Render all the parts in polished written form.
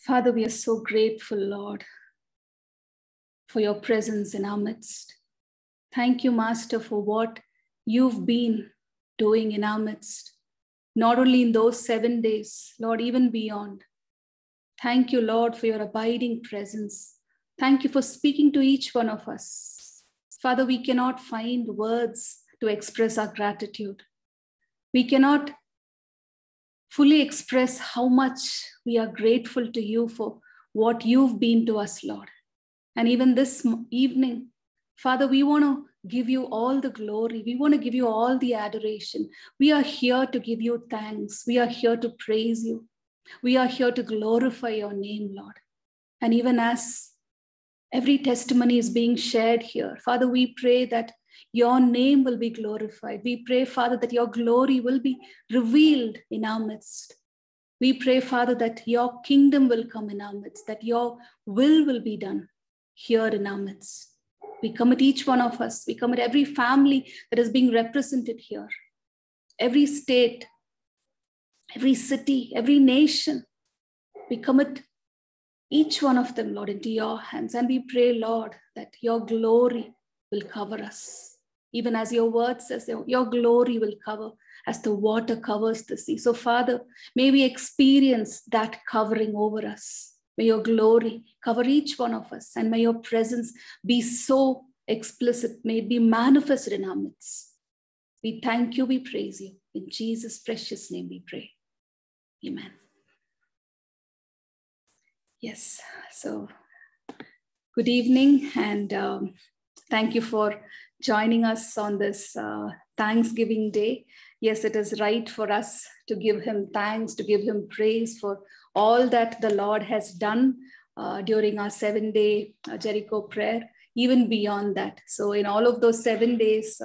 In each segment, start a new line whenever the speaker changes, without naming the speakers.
Father, we are so grateful, Lord, for your presence in our midst. Thank you, Master, for what you've been doing in our midst, not only in those 7 days, Lord, even beyond. Thank you, Lord, for your abiding presence. Thank you for speaking to each one of us. Father, we cannot find words to express our gratitude. We cannot fully express how much we are grateful to you for what you've been to us, Lord. And even this evening, Father, we want to give you all the glory. We want to give you all the adoration. We are here to give you thanks. We are here to praise you. We are here to glorify your name, Lord. And even as every testimony is being shared here, Father, we pray that your name will be glorified. We pray, Father, that your glory will be revealed in our midst. We pray, Father, that your kingdom will come in our midst, that your will be done here in our midst. We commit each one of us. We commit every family that is being represented here, every state, every city, every nation. We commit each one of them, Lord, into your hands. And we pray, Lord, that your glory will cover us. Even as your word says, your glory will cover as the water covers the sea. So, Father, may we experience that covering over us. May your glory cover each one of us. And may your presence be so explicit. May it be manifested in our midst. We thank you. We praise you. In Jesus' precious name we pray. Amen. Yes, so good evening, and thank you for joining us on this Thanksgiving Day. Yes, it is right for us to give him thanks, to give him praise for all that the Lord has done during our 7-day Jericho prayer, even beyond that. So in all of those 7 days,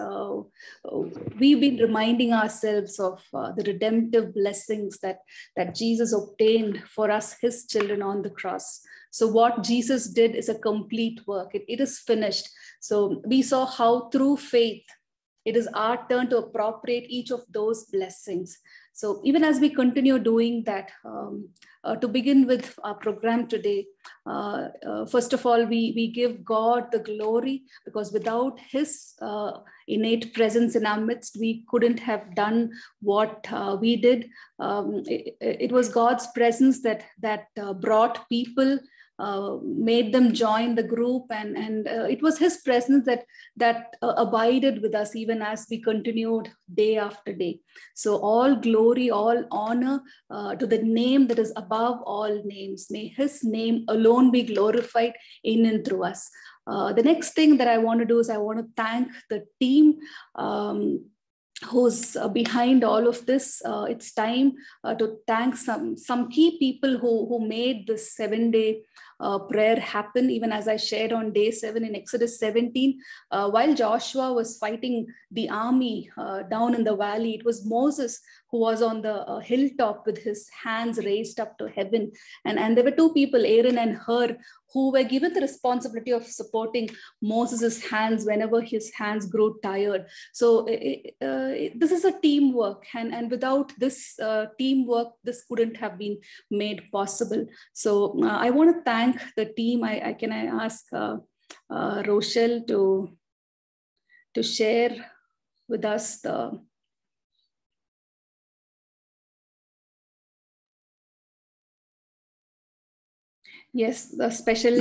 we've been reminding ourselves of the redemptive blessings that Jesus obtained for us, his children, on the cross. So what Jesus did is a complete work. It is finished. So we saw how through faith, it is our turn to appropriate each of those blessings. So even as we continue doing that, to begin with our program today, first of all, we give God the glory, because without his innate presence in our midst, we couldn't have done what we did. It was God's presence that brought people, made them join the group, and it was his presence that abided with us even as we continued day after day. So all glory, all honor to the name that is above all names. May his name alone be glorified in and through us. The next thing that I want to do is I want to thank the team who's behind all of this. It's time to thank some key people who made this 7-day prayer happen. Even as I shared on day 7 in Exodus 17, while Joshua was fighting the army down in the valley, it was Moses who was on the hilltop with his hands raised up to heaven. And there were two people, Aaron and Hur, who were given the responsibility of supporting Moses' hands whenever his hands grew tired. So this is a teamwork, and without this teamwork, this couldn't have been made possible. So I want to thank the team. Can I ask Rochelle to share with us the special.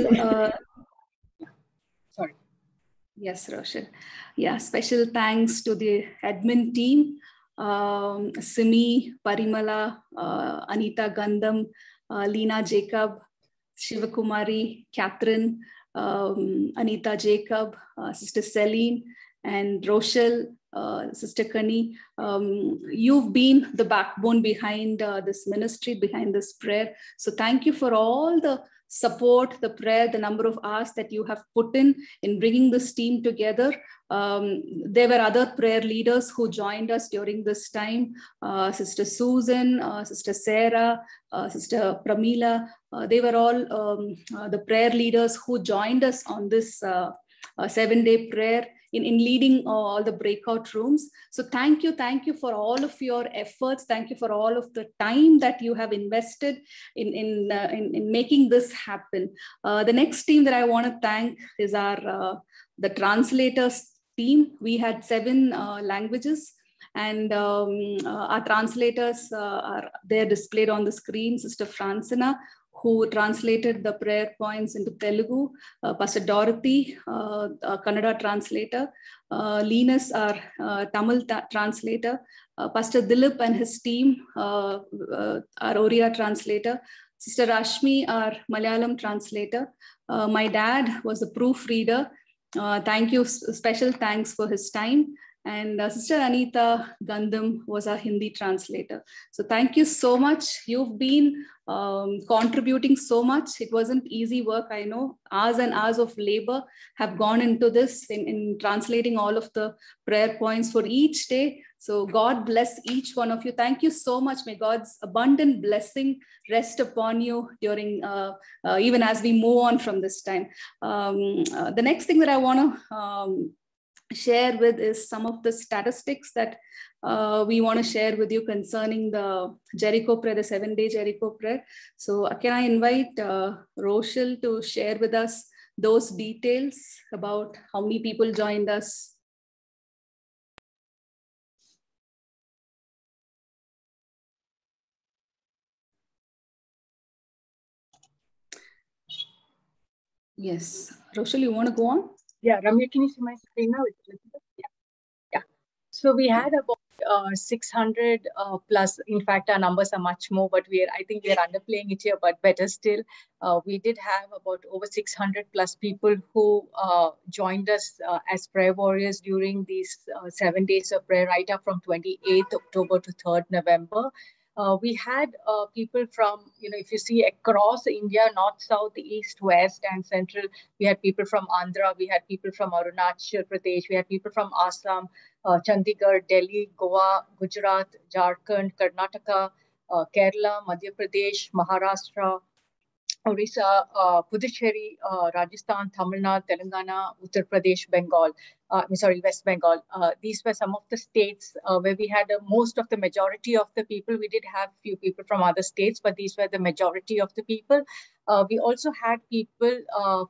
Sorry.
Yes, Rochelle. Yeah, special thanks to the admin team, Simi, Parimala, Anita Gandham, Leena Jacob, Shivakumari, Catherine, Anita Jacob, Sister Celine, and Rochelle, Sister Kani. You've been the backbone behind this ministry, behind this prayer. So thank you for all the support, the prayer, the number of hours that you have put in bringing this team together. There were other prayer leaders who joined us during this time. Sister Susan, Sister Sarah, Sister Pramila, they were all the prayer leaders who joined us on this 7-day prayer. in leading all the breakout rooms. So thank you for all of your efforts. Thank you for all of the time that you have invested in making this happen. The next team that I want to thank is the translators team. We had 7 languages, and our translators are there displayed on the screen. Sister Francina, who translated the prayer points into Telugu, Pastor Dorothy, Kannada translator, Linus, our Tamil translator, Pastor Dilip and his team, our Oriya translator, Sister Rashmi, our Malayalam translator. My dad was a proofreader. Thank you, special thanks for his time. And Sister Anita Gandham was our Hindi translator. So thank you so much. You've been contributing so much. It wasn't easy work, I know. Hours and hours of labor have gone into this in translating all of the prayer points for each day. So God bless each one of you. Thank you so much. May God's abundant blessing rest upon you during, even as we move on from this time. The next thing that I want to share with is some of the statistics that we want to share with you concerning the Jericho prayer, the 7-day Jericho prayer. So can I invite Rochelle to share with us those details about how many people joined us? Yes, Rochelle, you want to go on?
Yeah, Ramya, can you see my screen now? Yeah. So we had about 600 plus. In fact, our numbers are much more, but I think we are underplaying it here, but better still. We did have about over 600 plus people who joined us as prayer warriors during these 7 days of prayer, right up from 28th October to 3rd November. We had people from, if you see across India, north, south, east, west, and central. We had people from Andhra, we had people from Arunachal Pradesh, we had people from Assam, Chandigarh, Delhi, Goa, Gujarat, Jharkhand, Karnataka, Kerala, Madhya Pradesh, Maharashtra, Orissa, Puducherry, Rajasthan, Tamil Nadu, Telangana, Uttar Pradesh, Bengal. West Bengal. These were some of the states where we had most of the majority of the people. We did have few people from other states, but these were the majority of the people. We also had people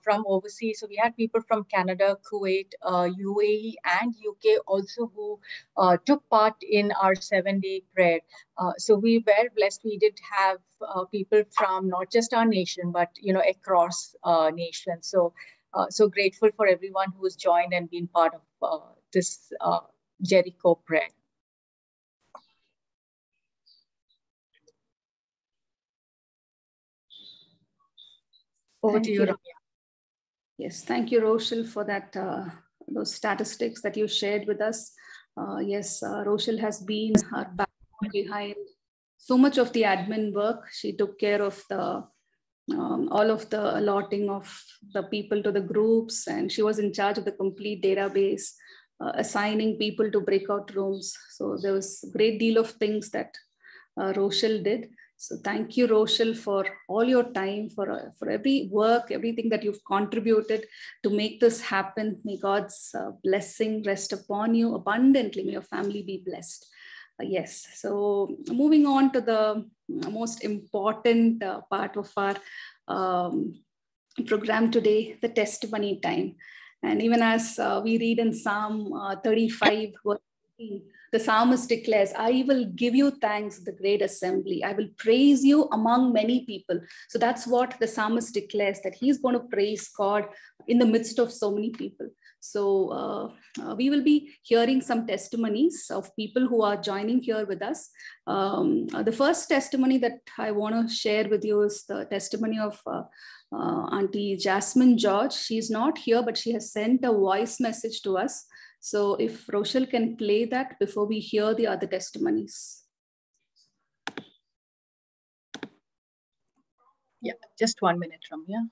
from overseas. So we had people from Canada, Kuwait, UAE, and UK also who took part in our 7-day prayer. So we were blessed. We did have people from not just our nation, but across nations. So grateful for everyone who has joined and been part of this Jericho prayer. Over to you, Ramya.
Yes, thank you, Rochelle, for that those statistics that you shared with us. Yes, Rochelle has been our backbone behind so much of the admin work. She took care of the all of the allotting of the people to the groups, and she was in charge of the complete database, assigning people to breakout rooms. So there was a great deal of things that Rochelle did. So thank you, Rochelle, for all your time, for every work, everything that you've contributed to make this happen. May God's blessing rest upon you abundantly. May your family be blessed. Yes, so moving on to the most important part of our program today, the testimony time. And even as we read in Psalm 35, verse 18, the psalmist declares, I will give you thanks, the great assembly. I will praise you among many people. So that's what the psalmist declares, that he's going to praise God in the midst of so many people. So we will be hearing some testimonies of people who are joining here with us. The first testimony that I want to share with you is the testimony of Auntie Jasmine George. She's not here, but she has sent a voice message to us. So if Rochelle can play that before we hear the other testimonies.
Yeah, just 1 minute, Ramya.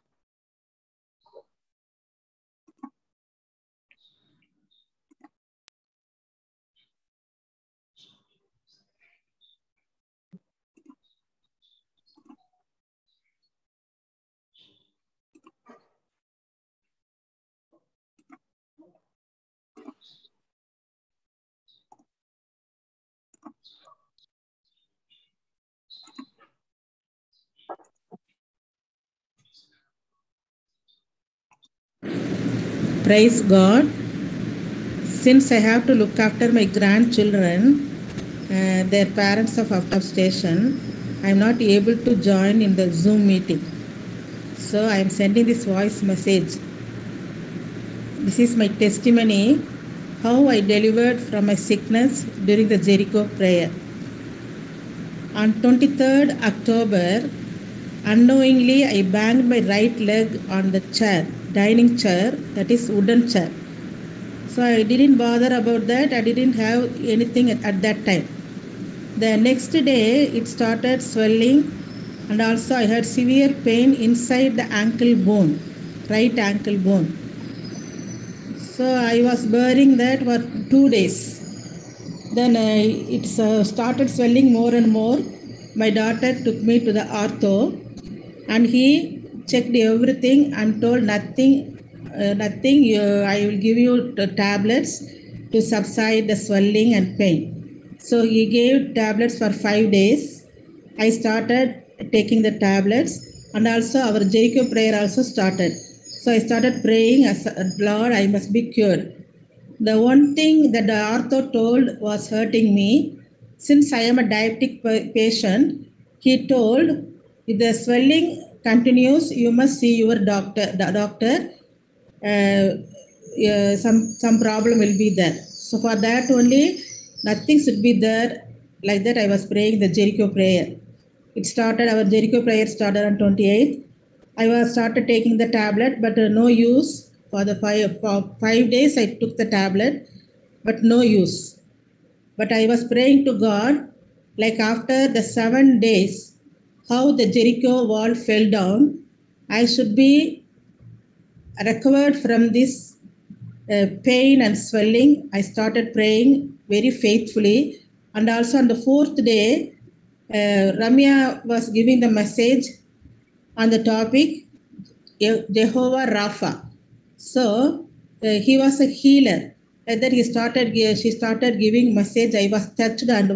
Praise God. Since I have to look after my grandchildren, their parents are out of station, I am not able to join in the Zoom meeting. So I am sending this voice message. This is my testimony, how I delivered from my sickness during the Jericho prayer. On 23rd October, unknowingly I banged my right leg on the chair, dining chair, that is wooden chair. So I didn't bother about that. I didn't have anything at that time. The next day it started swelling, and also I had severe pain inside the ankle bone, right ankle bone. So I was bearing that for 2 days. Then it started swelling more and more. My daughter took me to the ortho, and he checked everything and told nothing. I will give you the tablets to subside the swelling and pain. So he gave tablets for 5 days. I started taking the tablets, and also our Jericho prayer also started. So I started praying, as Lord, I must be cured. The one thing that the ortho told was hurting me. Since I am a diabetic patient, he told, if the swelling continues, you must see your doctor. The doctor, some problem will be there. So for that only, nothing should be there. Like that, I was praying the Jericho prayer. Our Jericho prayer started on 28th. I was started taking the tablet, but no use. For 5 days, I took the tablet, but no use. But I was praying to God, like after the 7 days, how the Jericho wall fell down, I should be recovered from this pain and swelling. I started praying very faithfully. And also on the 4th day, Ramya was giving the message on the topic Jehovah Rapha. So he was a healer. And then she started giving message. I was touched, and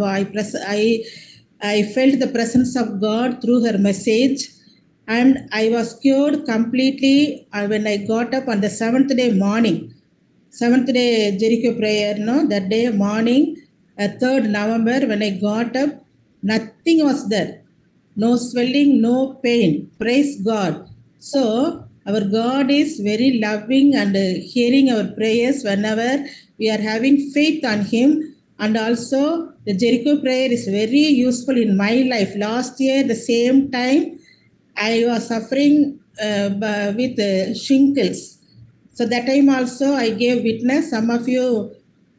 I felt the presence of God through her message, and I was cured completely when I got up on the 7th day morning. 7th day Jericho prayer, that day morning, 3rd November, when I got up, nothing was there. No swelling, no pain. Praise God. So, our God is very loving and hearing our prayers whenever we are having faith on Him. And also, the Jericho prayer is very useful in my life. Last year, the same time, I was suffering with shingles. So that time also I gave witness. Some of you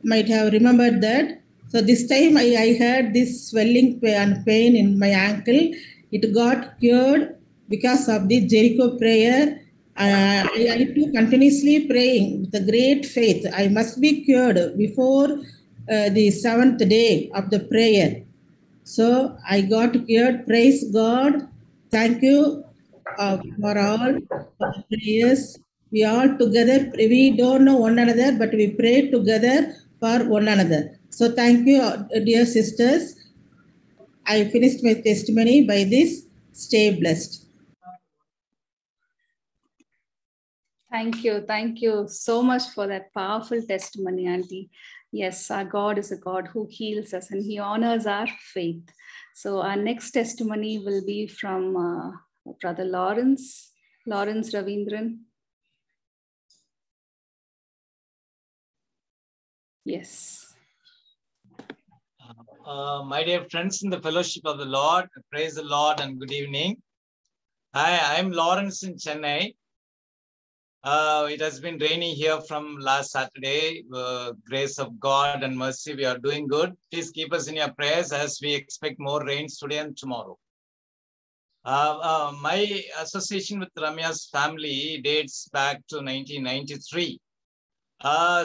might have remembered that. So this time I had this swelling and pain in my ankle. It got cured because of the Jericho prayer. I too continuously praying with a great faith. I must be cured before the 7th day of the prayer. So I got cured. Praise God. Thank you for all the prayers. We all together, we don't know one another, but we pray together for one another. So thank you, dear sisters. I finished my testimony by this. Stay blessed.
Thank you. Thank you so much for that powerful testimony, Auntie. Yes, our God is a God who heals us and He honors our faith. So our next testimony will be from Brother Lawrence Ravindran. Yes.
My dear friends in the fellowship of the Lord, praise the Lord and good evening. Hi, I'm Lawrence in Chennai. It has been raining here from last Saturday. Grace of God and mercy, we are doing good. Please keep us in your prayers as we expect more rains today and tomorrow. My association with Ramya's family dates back to 1993.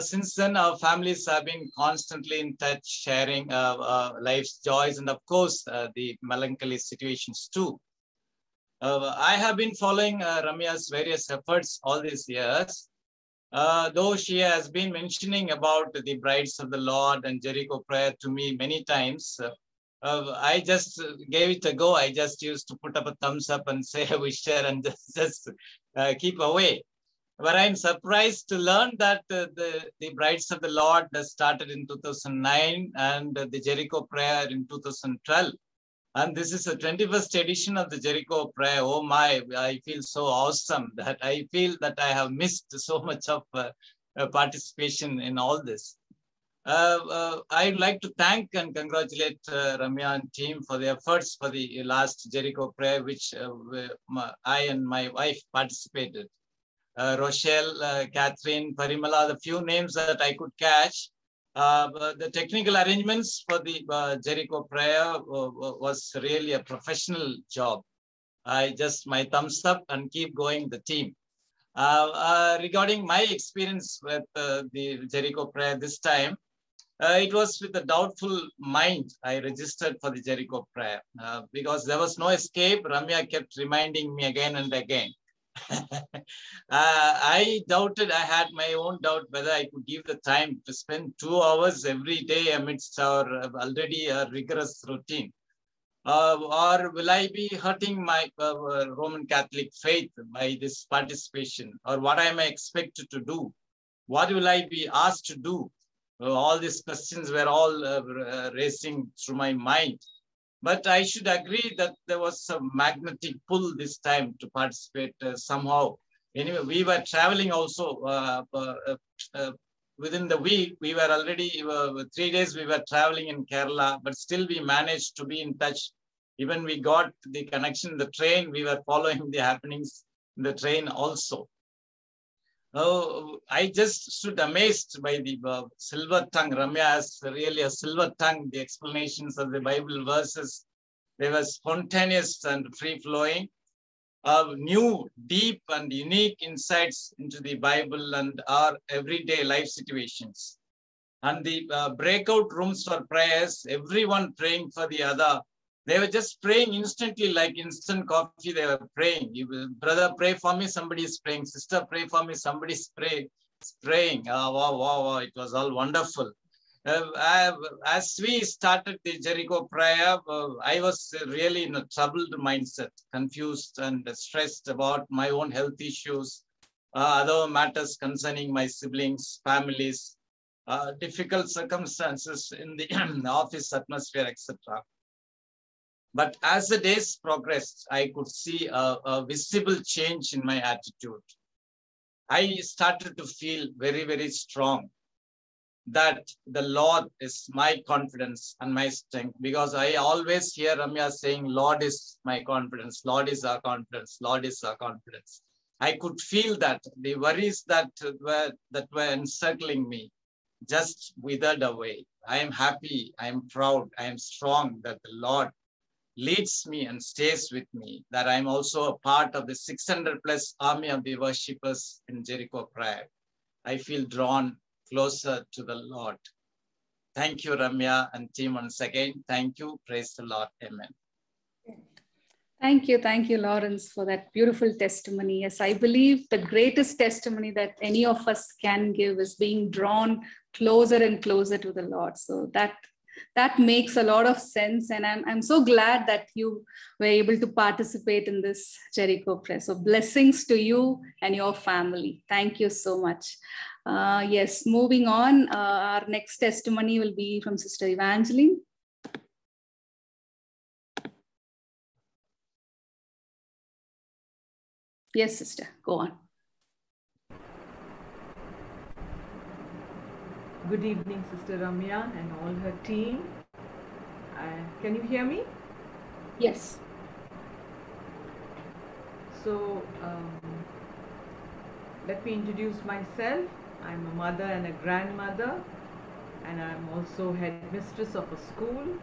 Since then, our families have been constantly in touch, sharing life's joys and, of course, the melancholy situations too. I have been following Ramya's various efforts all these years. Though she has been mentioning about the Brides of the Lord and Jericho prayer to me many times, I just gave it a go. I just used to put up a thumbs up and say I wish her and just keep away. But I'm surprised to learn that the Brides of the Lord started in 2009 and the Jericho Prayer in 2012. And this is the 21st edition of the Jericho Prayer. Oh my, I feel so awesome that I feel that I have missed so much of participation in all this. I'd like to thank and congratulate Ramya and team for the efforts for the last Jericho Prayer, which I and my wife participated. Rochelle, Catherine, Parimala, the few names that I could catch. The technical arrangements for the Jericho Prayer was really a professional job. My thumbs up and keep going, the team. Regarding my experience with the Jericho Prayer this time, it was with a doubtful mind I registered for the Jericho Prayer because there was no escape. Ramya kept reminding me again and again. I doubted, I had my own doubt whether I could give the time to spend 2 hours every day amidst our already rigorous routine. Or will I be hurting my Roman Catholic faith by this participation? Or what am I expected to do? What will I be asked to do? All these questions were all racing through my mind. But I should agree that there was some magnetic pull this time to participate somehow. Anyway, we were traveling also within the week. We were already 3 days we were traveling in Kerala, but still we managed to be in touch. Even we got the connection in the train. We were following the happenings in the train also. Oh, I just stood amazed by the silver tongue. Ramya has really a silver tongue. The explanations of the Bible verses, they were spontaneous and free-flowing. New, deep and unique insights into the Bible and our everyday life situations. And the breakout rooms for prayers, everyone praying for the other. They were just praying instantly, like instant coffee. They were praying. Brother, pray for me. Somebody is praying. Sister, pray for me. Somebody is praying. Oh, wow, wow, wow. It was all wonderful. As we started the Jericho Prayer, I was really in a troubled mindset, confused and stressed about my own health issues, other matters concerning my siblings, families, difficult circumstances in the office atmosphere, etc. But as the days progressed, I could see a visible change in my attitude. I started to feel very, very strong that the Lord is my confidence and my strength, because I always hear Ramya saying, Lord is my confidence, Lord is our confidence, Lord is our confidence. I could feel that the worries that were encircling me just withered away. I am happy, I am proud, I am strong that the Lord leads me and stays with me, that I'm also a part of the 600 plus army of the worshippers in Jericho Prayer. I feel drawn closer to the Lord. Thank you, Ramya and team once again. Thank you. Praise the Lord. Amen.
Thank you, Lawrence, for that beautiful testimony. Yes, I believe the greatest testimony that any of us can give is being drawn closer and closer to the Lord. So that makes a lot of sense. And I'm so glad that you were able to participate in this Jericho Prayer. So blessings to you and your family. Thank you so much. Yes, moving on, our next testimony will be from Sister Evangeline. Yes, sister, go on.
Good evening, Sister Ramya and all her team. Can you hear me?
Yes.
So, let me introduce myself. I'm a mother and a grandmother, and I'm also headmistress of a school.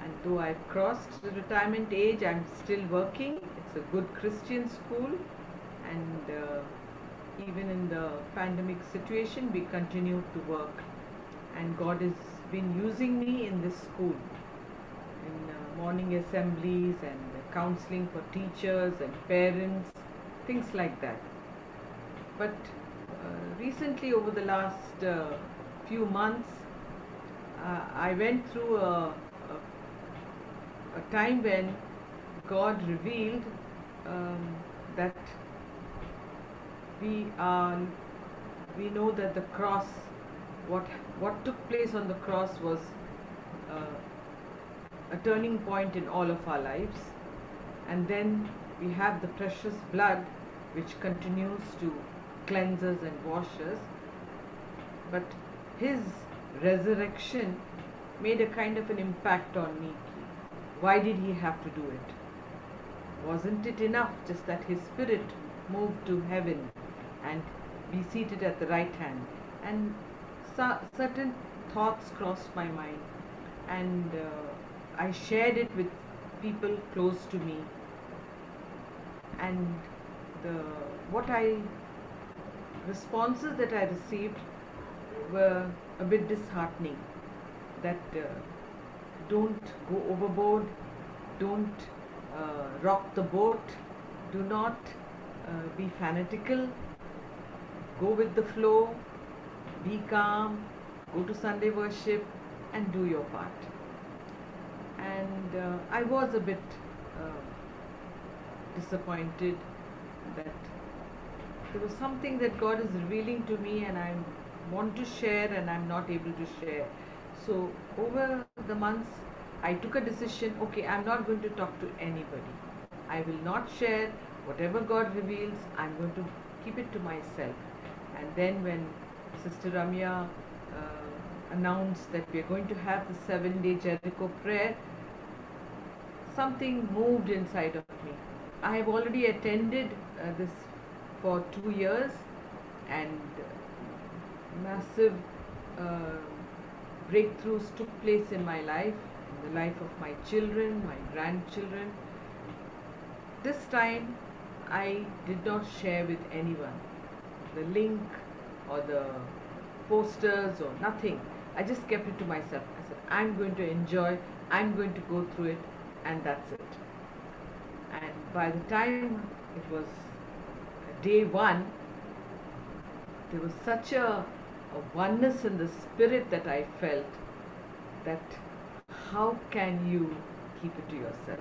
And though I've crossed the retirement age, I'm still working. It's a good Christian school, and even in the pandemic situation, we continue to work. And God has been using me in this school, in morning assemblies and counseling for teachers and parents, things like that. But recently, over the last few months, I went through a time when God revealed that we know that the cross, what took place on the cross was a turning point in all of our lives. And then we have the precious blood which continues to cleanse us and wash us. But his resurrection made a kind of an impact on me. Why did he have to do it? Wasn't it enough just that his spirit moved to heaven and be seated at the right hand? And certain thoughts crossed my mind, and I shared it with people close to me. And the responses that I received were a bit disheartening. That don't go overboard, don't rock the boat, do not be fanatical, go with the flow, be calm, go to Sunday worship and do your part. And I was a bit disappointed that there was something that God is revealing to me and I want to share and I'm not able to share. So over the months I took a decision, okay, I'm not going to talk to anybody. I will not share whatever God reveals. I'm going to keep it to myself. And then when Sister Ramya announced that we're going to have the 7-day Jericho prayer, something moved inside of me. I have already attended this for 2 years, and massive breakthroughs took place in my life, in the life of my children, my grandchildren. This time I did not share with anyone the link or the posters or nothing. I just kept it to myself. I said, I'm going to enjoy, I'm going to go through it, and that's it. And by the time it was day 1, there was such a oneness in the spirit that I felt that how can you keep it to yourself?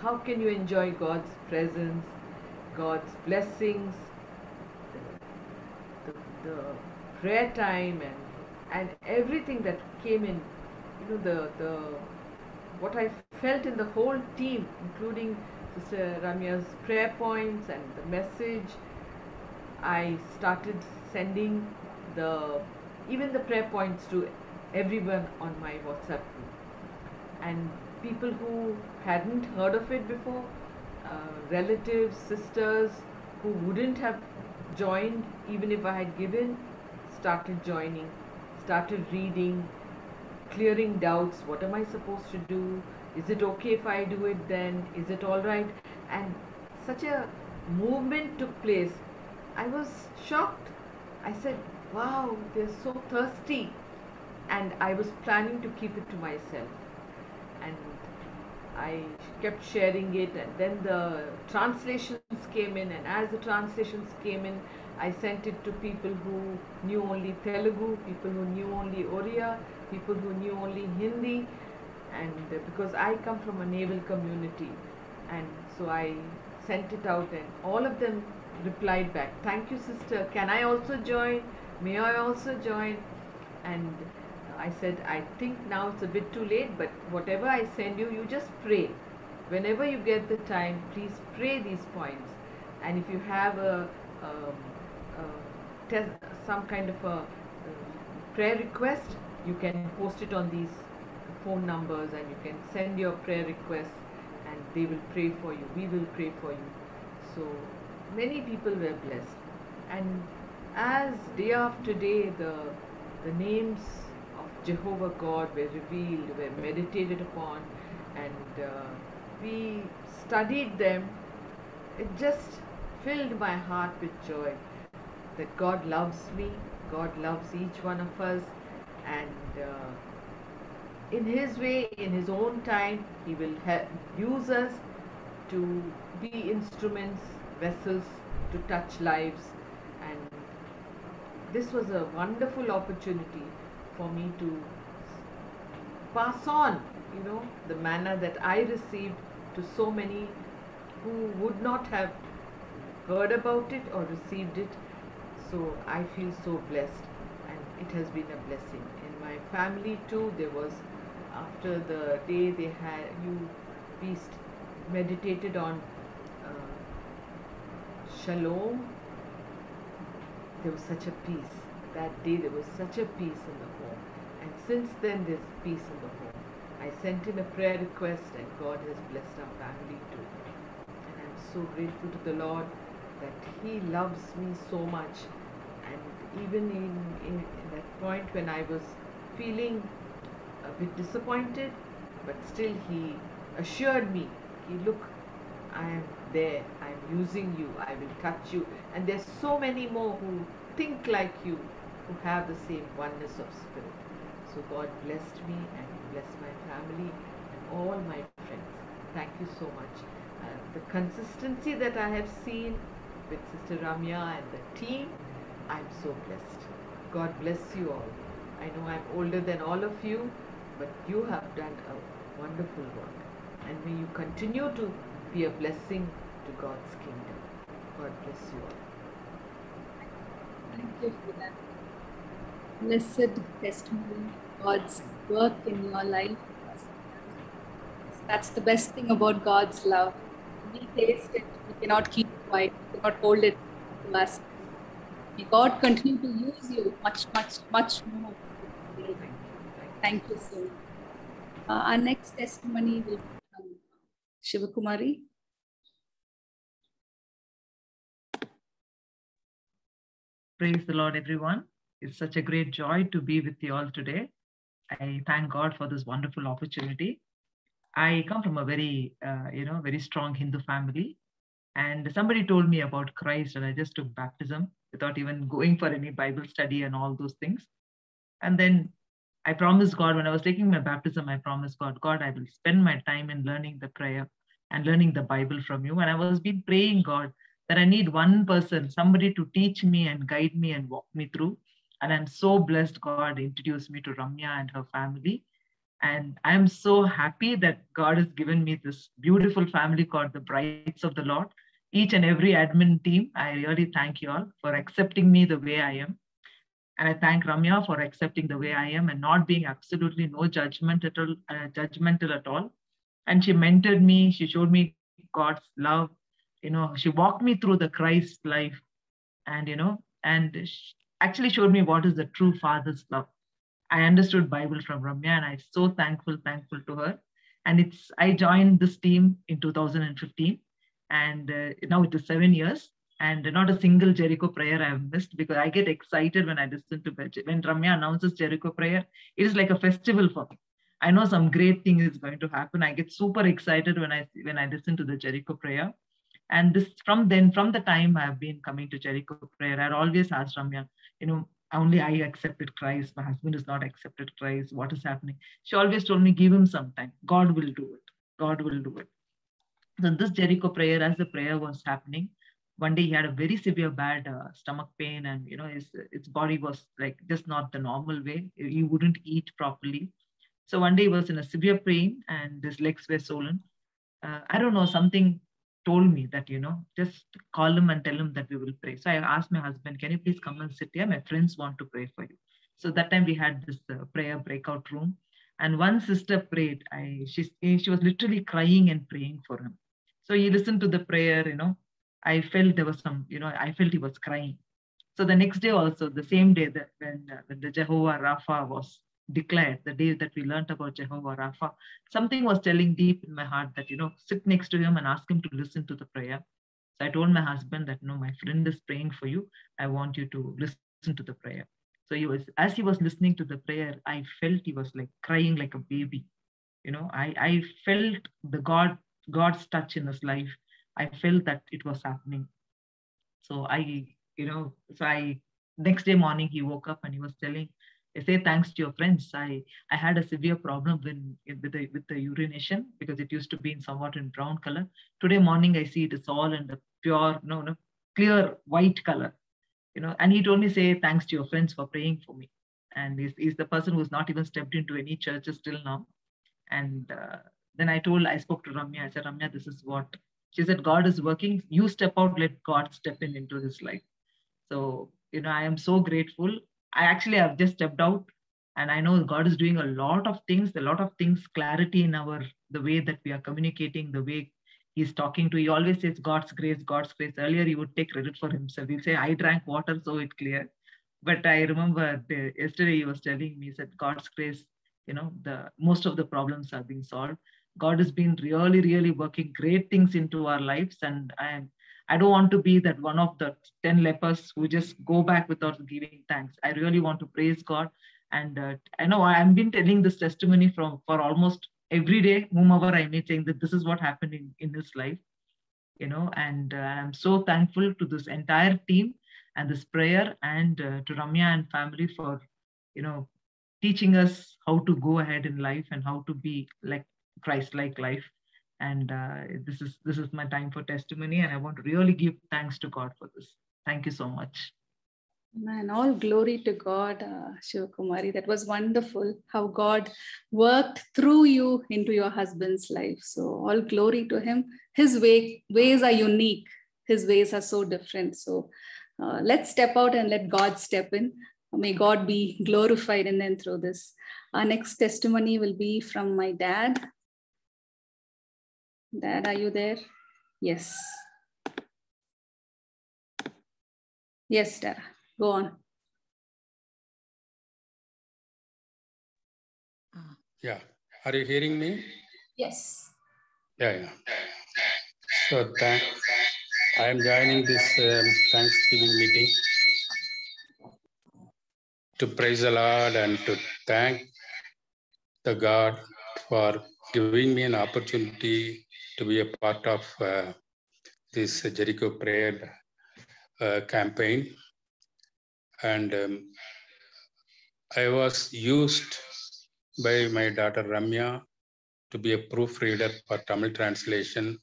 How can you enjoy God's presence, God's blessings, the prayer time and everything that came in, you know, the what I felt in the whole team, including Sister Ramya's prayer points and the message. I started sending even the prayer points to everyone on my WhatsApp group, and people who hadn't heard of it before, relatives, sisters who wouldn't have joined even if I had given, started joining, started reading, clearing doubts. What am I supposed to do? Is it okay if I do it then? Is it all right? And such a movement took place. I was shocked. I said, wow, they're so thirsty. And I was planning to keep it to myself. And I kept sharing it, and then the translations came in, and as the translations came in, I sent it to people who knew only Telugu, people who knew only Oriya, people who knew only Hindi, and because I come from a naval community, and so I sent it out, and all of them replied back, thank you sister, can I also join, may I also join? And I said, I think now it's a bit too late, but whatever I send you, you just pray. Whenever you get the time, please pray these points. And if you have some kind of a prayer request, you can post it on these phone numbers and you can send your prayer requests and they will pray for you. We will pray for you. So many people were blessed. And as day after day, the names Jehovah God were revealed, were meditated upon, and we studied them. It just filled my heart with joy that God loves me, God loves each one of us, and in His way, in His own time, He will use us to be instruments, vessels to touch lives. And this was a wonderful opportunity for me to pass on, the manna that I received to so many who would not have heard about it or received it. So I feel so blessed, and it has been a blessing. In my family too, there was, after the day we meditated on Shalom, there was such a peace. That day there was such a peace in the home. And since then there's peace in the home. I sent in a prayer request and God has blessed our family too. And I'm so grateful to the Lord that He loves me so much. And even in that point when I was feeling a bit disappointed, but still He assured me, look, I am there, I am using you, I will touch you. And there's so many more who think like you, who have the same oneness of spirit. So God blessed me and blessed my family and all my friends. Thank you so much. The consistency that I have seen with Sister Ramya and the team, I'm so blessed. God bless you all. I know I'm older than all of you, but you have done a wonderful work. And may you continue to be a blessing to God's kingdom. God bless you all.
Thank you for that blessed testimony, God's work in your life. That's the best thing about God's love. We taste it, we cannot keep it quiet, we cannot hold it to us. May God continue to use you much, much, much more. Thank you so much. Our next testimony will be from Shivakumari.
Praise the Lord, everyone. It's such a great joy to be with you all today. I thank God for this wonderful opportunity. I come from a very, very strong Hindu family. And somebody told me about Christ, and I just took baptism without even going for any Bible study and all those things. And then I promised God, when I was taking my baptism, I promised God, I will spend my time in learning the prayer and learning the Bible from you. And I was been praying, God, that I need one person, somebody to teach me and guide me and walk me through. And I'm so blessed God introduced me to Ramya and her family. And I'm so happy that God has given me this beautiful family called the Brides of the Lord. Each and every admin team, I really thank you all for accepting me the way I am. And I thank Ramya for accepting the way I am and not being absolutely no judgmental at all. And she mentored me. She showed me God's love. She walked me through the Christ life, and she actually showed me what is the true father's love. I understood Bible from Ramya, and I'm so thankful to her. And I joined this team in 2015, and now it is 7 years. And not a single Jericho prayer I have missed, because I get excited when I listen to when Ramya announces Jericho prayer. It is like a festival for me. I know some great thing is going to happen. I get super excited when I listen to the Jericho prayer. And from the time I have been coming to Jericho prayer, I always asked Ramya, only I accepted Christ. My husband has not accepted Christ. What is happening? She always told me, give him some time. God will do it. God will do it. So this Jericho prayer, as the prayer was happening, one day he had a very severe bad stomach pain, and his body was like just not the normal way. He wouldn't eat properly. So one day he was in a severe pain and his legs were swollen. I don't know, something told me that, just call him and tell him that we will pray. So I asked my husband, can you please come and sit here? My friends want to pray for you. So that time we had this prayer breakout room. And one sister prayed. She was literally crying and praying for him. So he listened to the prayer, I felt there was I felt he was crying. So the next day also, the same day that when the Jehovah Rapha was declared, the day that we learned about Jehovah Rapha, something was telling deep in my heart that, sit next to him and ask him to listen to the prayer. So I told my husband that, no, my friend is praying for you. I want you to listen to the prayer. So as he was listening to the prayer, I felt he was like crying like a baby. I felt the God's touch in his life. I felt that it was happening. So next day morning, he woke up and he was telling, I say, thanks to your friends, I had a severe problem with the urination, because it used to be somewhat in brown color. Today morning, I see it is all in the pure, clear white color. And he told me, say, thanks to your friends for praying for me. And he's the person who's not even stepped into any churches till now. And then I spoke to Ramya. I said, Ramya, this is what She said, God is working. You step out, let God step into his life. So, I am so grateful. I actually have just stepped out, and I know God is doing a lot of things, clarity in the way that we are communicating, the way he's talking to. He always says God's grace, God's grace. Earlier, he would take credit for himself. He'll say, I drank water, so it cleared. But I remember yesterday he was telling me, he said, God's grace, most of the problems are being solved. God has been really, really working great things into our lives. And I don't want to be that one of the 10 lepers who just go back without giving thanks. I really want to praise God. And I know I've been telling this testimony for almost every day, whomever I meet, saying that this is what happened in his life, and I'm so thankful to this entire team and this prayer, and to Ramya and family for, teaching us how to go ahead in life and how to be like Christ-like life. And this is my time for testimony, and I want to really give thanks to God for this. Thank you so much.
Man, all glory to God, Shivakumari. That was wonderful how God worked through you into your husband's life. So all glory to him. His ways are unique. His ways are so different. So let's step out and let God step in. May God be glorified in and through this. Our next testimony will be from my dad. Dad, are you there? Yes. Yes, Dad. Go on.
Yeah. Are you hearing me?
Yes.
Yeah. So I am joining this Thanksgiving meeting to praise the Lord and to thank the God for giving me an opportunity to be a part of this Jericho prayer campaign. And I was used by my daughter Ramya to be a proofreader for Tamil translation,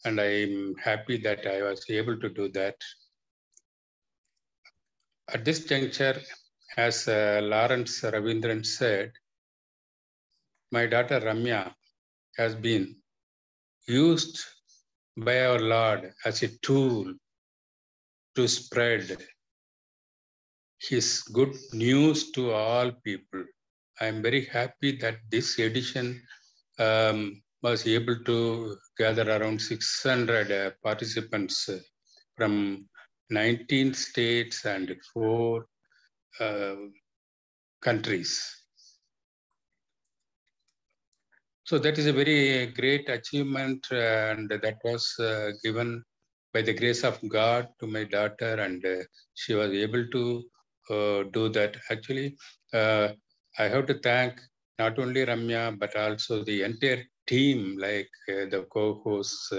and I'm happy that I was able to do that. At this juncture, as Lawrence Ravindran said, my daughter Ramya has been used by our Lord as a tool to spread his good news to all people. I'm very happy that this edition was able to gather around 600 participants from 19 states and 4 countries. So that is a very great achievement, and that was given by the grace of God to my daughter, and she was able to do that. Actually, I have to thank not only Ramya, but also the entire team, like the co-hosts,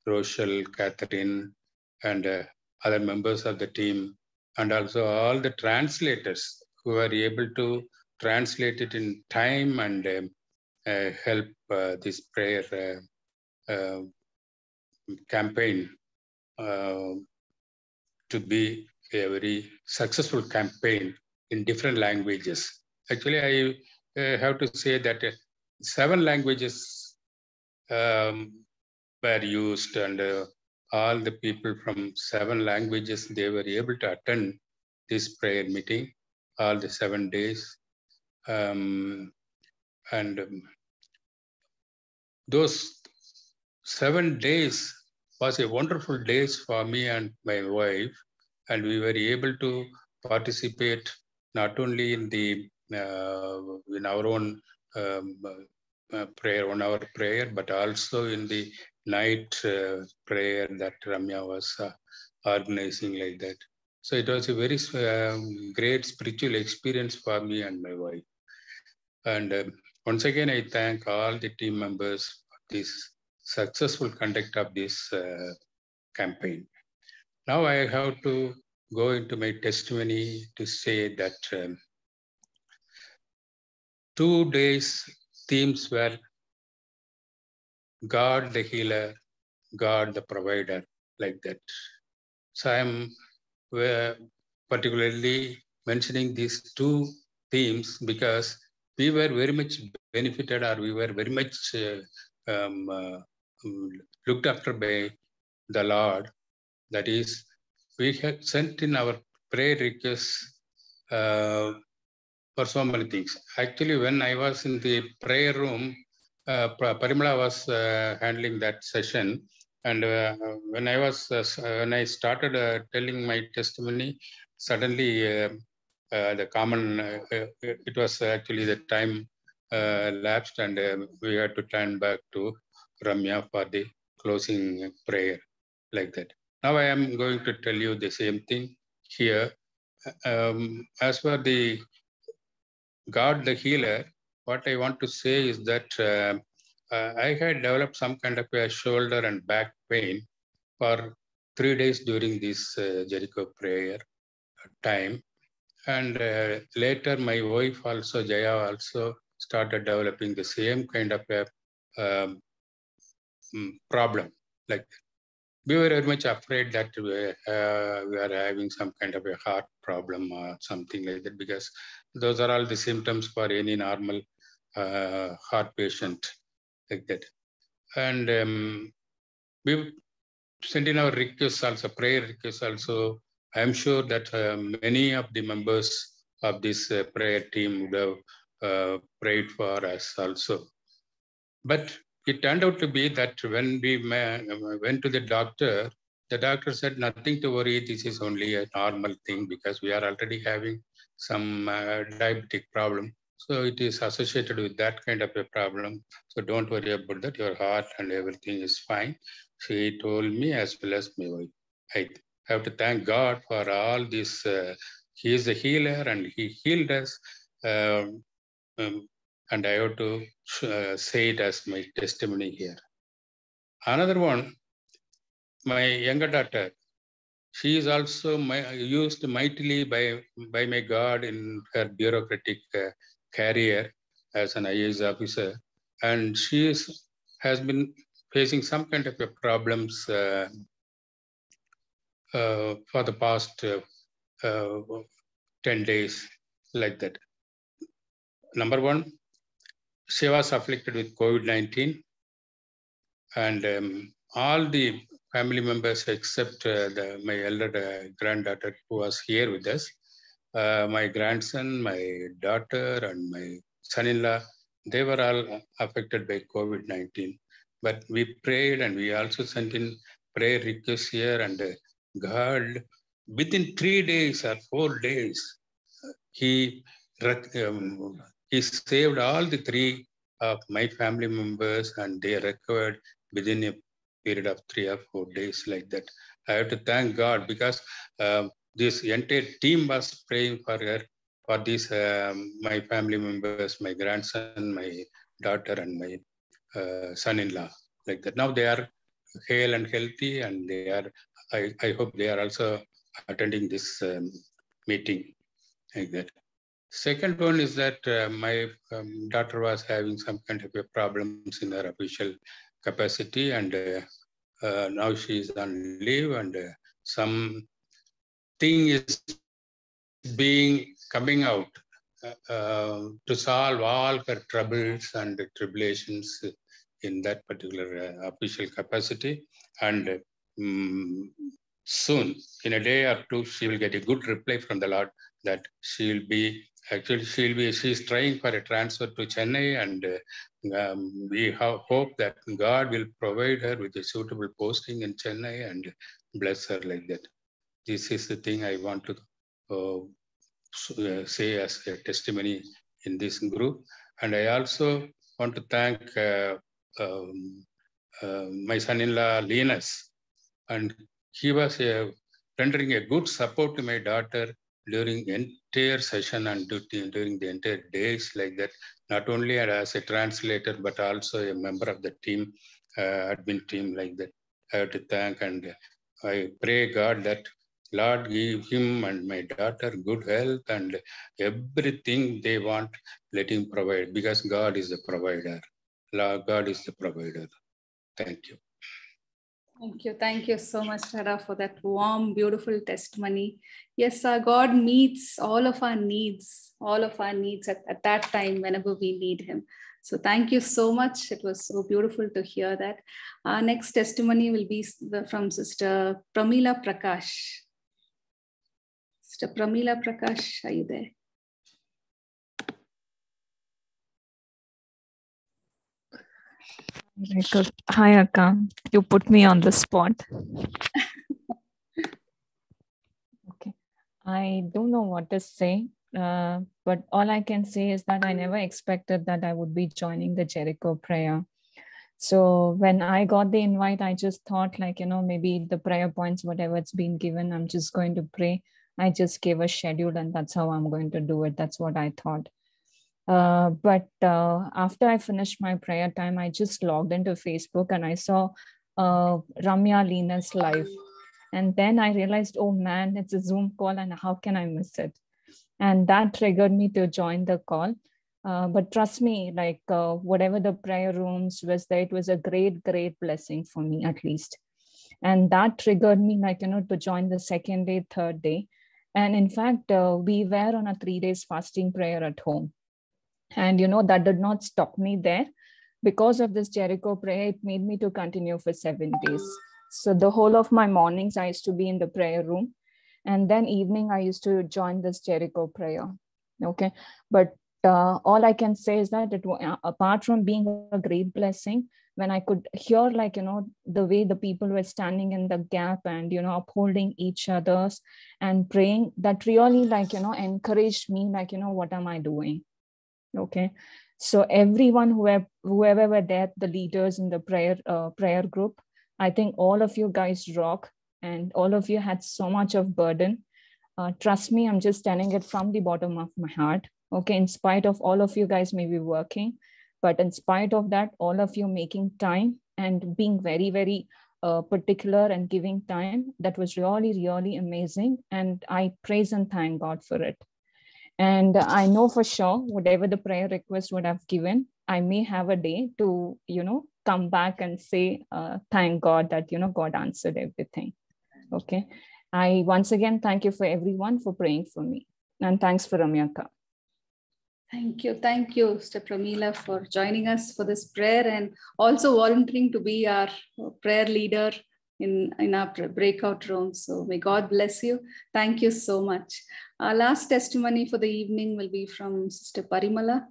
Rochelle, Catherine, and other members of the team, and also all the translators who were able to translate it in time and help this prayer campaign to be a very successful campaign in different languages. Actually, I have to say that 7 languages were used, and all the people from 7 languages, they were able to attend this prayer meeting all the 7 days. Those 7 days was a wonderful days for me and my wife, and we were able to participate not only in the in our own prayer, 1 hour prayer, but also in the night prayer that Ramya was organizing like that. So it was a very great spiritual experience for me and my wife. And once again, I thank all the team members for this successful conduct of this campaign. Now I have to go into my testimony to say that 2 days themes were God the healer, God the provider, like that. So I'm particularly mentioning these 2 themes because we were very much benefited, or we were very much looked after by the Lord. That is, we had sent in our prayer requests for so many things. Actually, when I was in the prayer room, Parimala was handling that session. And when I started telling my testimony, suddenly the common, it was actually the time lapsed, and we had to turn back to Ramya for the closing prayer, like that. Now I am going to tell you the same thing here. As for the God the healer, what I want to say is that I had developed some kind of a shoulder and back pain for 3 days during this Jericho prayer time. And later my wife also, Jaya, also started developing the same kind of a problem. Like, we were very much afraid that we are having some kind of a heart problem or something like that, because those are all the symptoms for any normal heart patient, like that. And we sent in our requests also, prayer requests also. I'm sure that many of the members of this prayer team would have prayed for us also. But it turned out to be that when we went to the doctor said, nothing to worry, this is only a normal thing, because we are already having some diabetic problem. So it is associated with that kind of a problem. So don't worry about that, your heart and everything is fine. She told me, as well as my wife. I have to thank God for all this. He is a healer and he healed us. And I have to say it as my testimony here. Another one, my younger daughter, she is also used mightily by my God in her bureaucratic career as an IAS officer. And she has been facing some kind of problems for the past 10 days, like that. Number one, she was afflicted with COVID-19, and all the family members except my elder granddaughter who was here with us, my grandson, my daughter, and my son-in-law, they were all affected by COVID-19. But we prayed, and we also sent in prayer requests here, and God, within 3 days or 4 days, He saved all the 3 of my family members, and they recovered within a period of 3 or 4 days, like that. I have to thank God, because this entire team was praying for her, for these my family members, my grandson, my daughter, and my son-in-law, like that. Now they are hale and healthy, and they are. I hope they are also attending this meeting, like that. Second one is that my daughter was having some kind of problems in her official capacity, and now she is on leave, and some thing is coming out to solve all her troubles and tribulations in that particular official capacity. And soon, in a day or two, she will get a good reply from the Lord that she's trying for a transfer to Chennai, and we hope that God will provide her with a suitable posting in Chennai and bless her, like that. This is the thing I want to say as a testimony in this group. And I also want to thank my son-in-law, Linus, and he was rendering a good support to my daughter during the entire session and during the entire days, like that. Not only as a translator, but also a member of the team, admin team, like that. I have to thank, and I pray God that Lord give him and my daughter good health, and everything they want, let him provide, because God is the provider. God is the provider. Thank you.
Thank you. Thank you so much, Tara, for that warm, beautiful testimony. Yes, our God meets all of our needs at that time whenever we need him. So thank you so much. It was so beautiful to hear that. Our next testimony will be from Sister Pramila Prakash. Sister Pramila Prakash, are you there?
Hi, Akka. You put me on the spot. Okay. I don't know what to say, but all I can say is that I never expected that I would be joining the Jericho prayer. So when I got the invite, I just thought like, maybe the prayer points, whatever it's been given, I'm just going to pray. I just gave a schedule and that's how I'm going to do it. That's what I thought. But after I finished my prayer time, I just logged into Facebook and I saw Ramya Leena's live. And then I realized, oh man, it's a Zoom call and how can I miss it? And that triggered me to join the call. But trust me, like whatever the prayer rooms was there, it was a great, great blessing for me at least. And that triggered me like, to join the second day, third day. And in fact, we were on a 3 days fasting prayer at home. And, that did not stop me there. Because of this Jericho prayer, it made me to continue for 7 days. So the whole of my mornings, I used to be in the prayer room. And then evening, I used to join this Jericho prayer. Okay. But all I can say is that apart from being a great blessing, when I could hear like, the way the people were standing in the gap and, upholding each other's and praying, that really like, encouraged me like, what am I doing? Okay. So everyone, whoever were there, the leaders in the prayer group, I think all of you guys rock and all of you had so much of burden. Trust me, I'm just telling it from the bottom of my heart. Okay. In spite of all of you guys may be working, but in spite of that, all of you making time and being very, very particular and giving time, that was really, really amazing. And I praise and thank God for it. And I know for sure, whatever the prayer request would have given, I may have a day to, come back and say, thank God that, God answered everything. Okay. I once again, thank you for everyone for praying for me. And thanks for Ramyaka.
Thank you. Thank you, Sister Pramila, for joining us for this prayer and also volunteering to be our prayer leader in our breakout room. So may God bless you. Thank you so much. Our last testimony for the evening will be from Sister Parimala.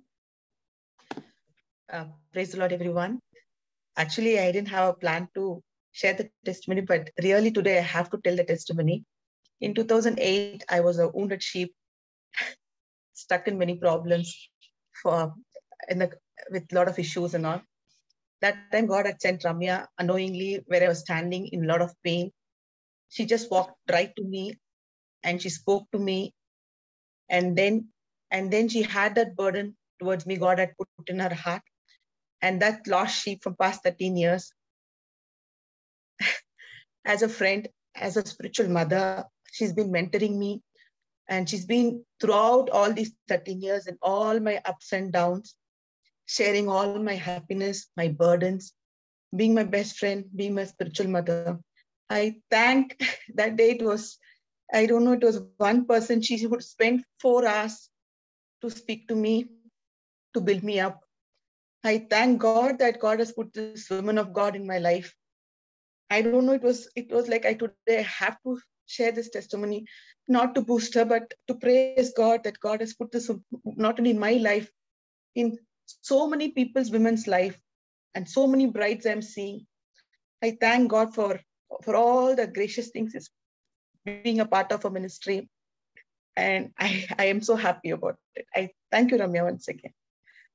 Praise the Lord, everyone. Actually, I didn't have a plan to share the testimony, but really today I have to tell the testimony. In 2008, I was a wounded sheep, stuck in many problems with a lot of issues and all. That time God had sent Ramya unknowingly where I was standing in a lot of pain. She just walked right to me and she spoke to me. And then she had that burden towards me God had put in her heart. And that lost sheep from past 13 years, as a friend, as a spiritual mother, she's been mentoring me. And she's been throughout all these 13 years and all my ups and downs, sharing all my happiness, my burdens, being my best friend, being my spiritual mother. I thank that day it was one person. She would spend 4 hours to speak to me, to build me up. I thank God that God has put this woman of God in my life. I don't know, it was like today I have to share this testimony, not to boost her, but to praise God that God has put this not only in my life, in so many women's life, and so many brides I'm seeing. I thank God for all the gracious things is being a part of a ministry. And I am so happy about it. I thank you, Ramya, once again.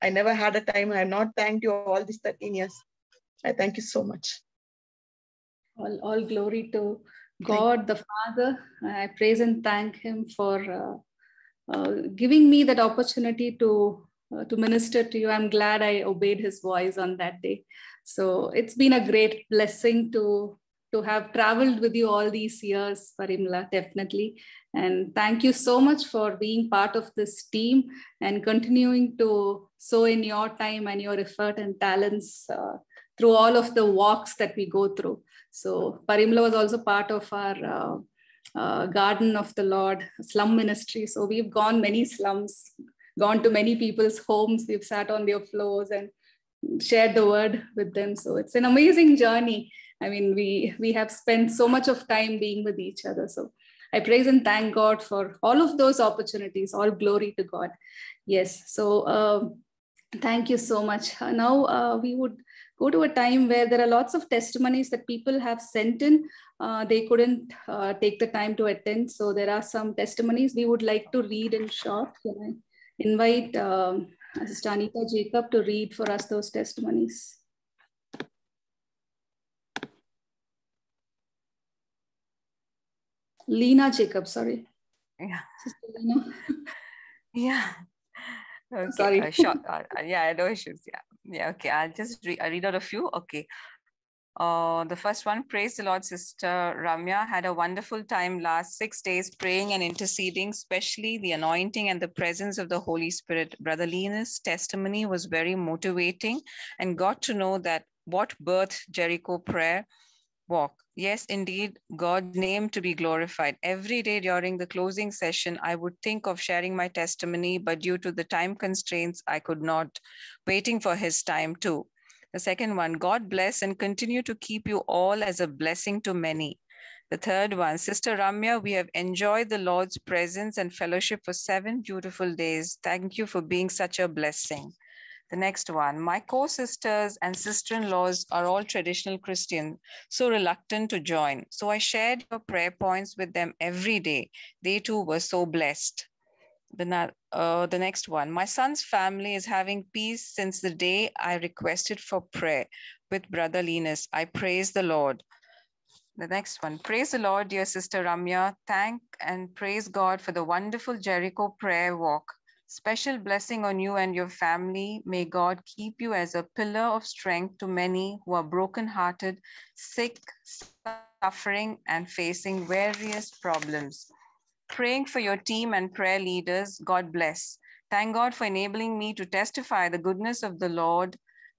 I never had a time. I have not thanked you all these 13 years. I thank you so much.
All glory to God, the Father. I praise and thank Him for giving me that opportunity to minister to you. I'm glad I obeyed His voice on that day. So it's been a great blessing to have traveled with you all these years, Parimala, definitely. And thank you so much for being part of this team and continuing to sow in your time and your effort and talents through all of the walks that we go through. So Parimala was also part of our Garden of the Lord slum ministry. So we've gone many slums, gone to many people's homes. We've sat on their floors and shared the word with them. So it's an amazing journey. I mean, we have spent so much of time being with each other. So I praise and thank God for all of those opportunities. All glory to God. Yes. So thank you so much. Now we would go to a time where there are lots of testimonies that people have sent in. They couldn't take the time to attend. So there are some testimonies we would like to read in short. Can I invite Sister Anita Jacob to read for us those testimonies? Lena Jacob, sorry.
Yeah.
Sister Lena.
Yeah. Okay.
Sorry.
Sure. Yeah, no issues. Yeah. Yeah. Okay. I'll just read out a few. Okay. The first one, praise the Lord, Sister Ramya had a wonderful time last 6 days praying and interceding, especially the anointing and the presence of the Holy Spirit. Brother Linus' testimony was very motivating and got to know that what birthed Jericho prayer walk. Yes, indeed, God's name to be glorified. Every day during the closing session, I would think of sharing my testimony, but due to the time constraints, I could not, waiting for his time too. The second one, God bless and continue to keep you all as a blessing to many. The third one, Sister Ramya, we have enjoyed the Lord's presence and fellowship for 7 beautiful days. Thank you for being such a blessing. The next one, my co-sisters and sister-in-laws are all traditional Christian, so reluctant to join. So I shared your prayer points with them every day. They too were so blessed. The next one, my son's family is having peace since the day I requested for prayer with Brother Linus. I praise the Lord. The next one, praise the Lord, dear Sister Ramya. Thank and praise God for the wonderful Jericho prayer walk. Special blessing on you and your family. May God keep you as a pillar of strength to many who are brokenhearted, sick, suffering, and facing various problems. Praying for your team and prayer leaders. God bless. Thank God for enabling me to testify the goodness of the Lord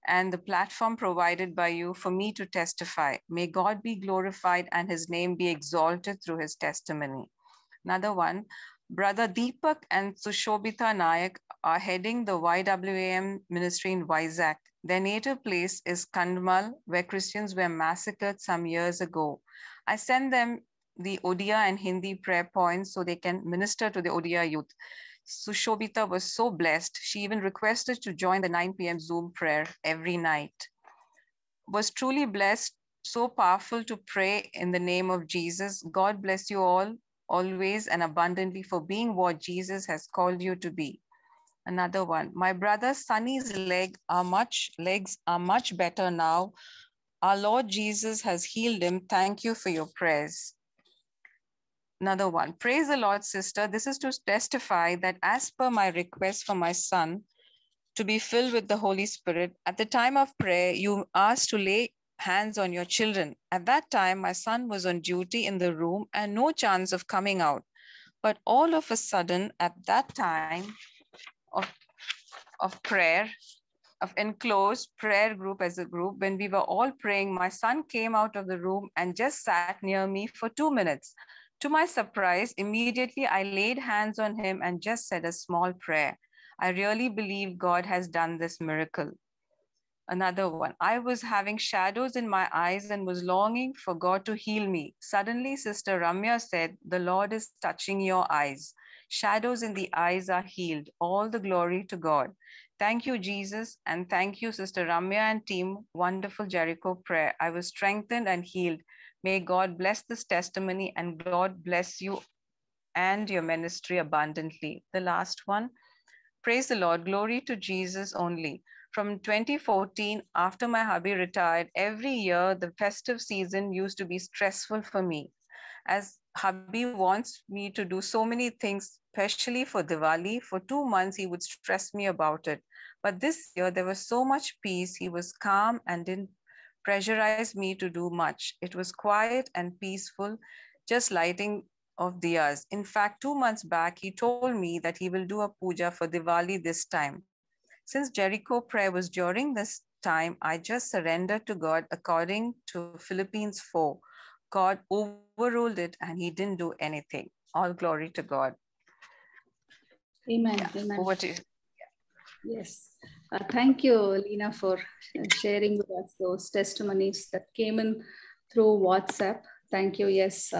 and the platform provided by you for me to testify. May God be glorified and his name be exalted through his testimony. Another one, Brother Deepak and Sushobita Nayak are heading the YWAM ministry in Vizag. Their native place is Kandmal, where Christians were massacred some years ago. I send them the Odia and Hindi prayer points so they can minister to the Odia youth. Sushobita was so blessed. She even requested to join the 9 p.m. Zoom prayer every night. Was truly blessed, so powerful to pray in the name of Jesus. God bless you all, always and abundantly for being what Jesus has called you to be. Another one, my brother Sunny's legs are much better now. Our Lord Jesus has healed him. Thank you for your prayers. Another one, praise the Lord, sister. This is to testify that as per my request for my son to be filled with the Holy Spirit, at the time of prayer, you asked to lay hands on your children. At that time, my son was on duty in the room and no chance of coming out. But all of a sudden, at that time of prayer, of enclosed prayer group as a group, when we were all praying, my son came out of the room and just sat near me for 2 minutes. To my surprise, immediately I laid hands on him and just said a small prayer. I really believe God has done this miracle. Another one, I was having shadows in my eyes and was longing for God to heal me. Suddenly, Sister Ramya said, the Lord is touching your eyes. Shadows in the eyes are healed. All the glory to God. Thank you, Jesus. And thank you, Sister Ramya and team. Wonderful Jericho prayer. I was strengthened and healed. May God bless this testimony and God bless you and your ministry abundantly. The last one, praise the Lord. Glory to Jesus only. From 2014, after my hubby retired, every year the festive season used to be stressful for me. As hubby wants me to do so many things, especially for Diwali, for 2 months he would stress me about it. But this year there was so much peace. He was calm and didn't pressurize me to do much. It was quiet and peaceful, just lighting of diyas. In fact, 2 months back, he told me that he will do a puja for Diwali this time. Since Jericho prayer was during this time, I just surrendered to God according to Philippians 4. God overruled it and he didn't do anything. All glory to God.
Amen.
Yeah.
Amen.
Over to you.
Yes. Thank you, Lena, for sharing with us those testimonies that came in through WhatsApp. Thank you. Yes.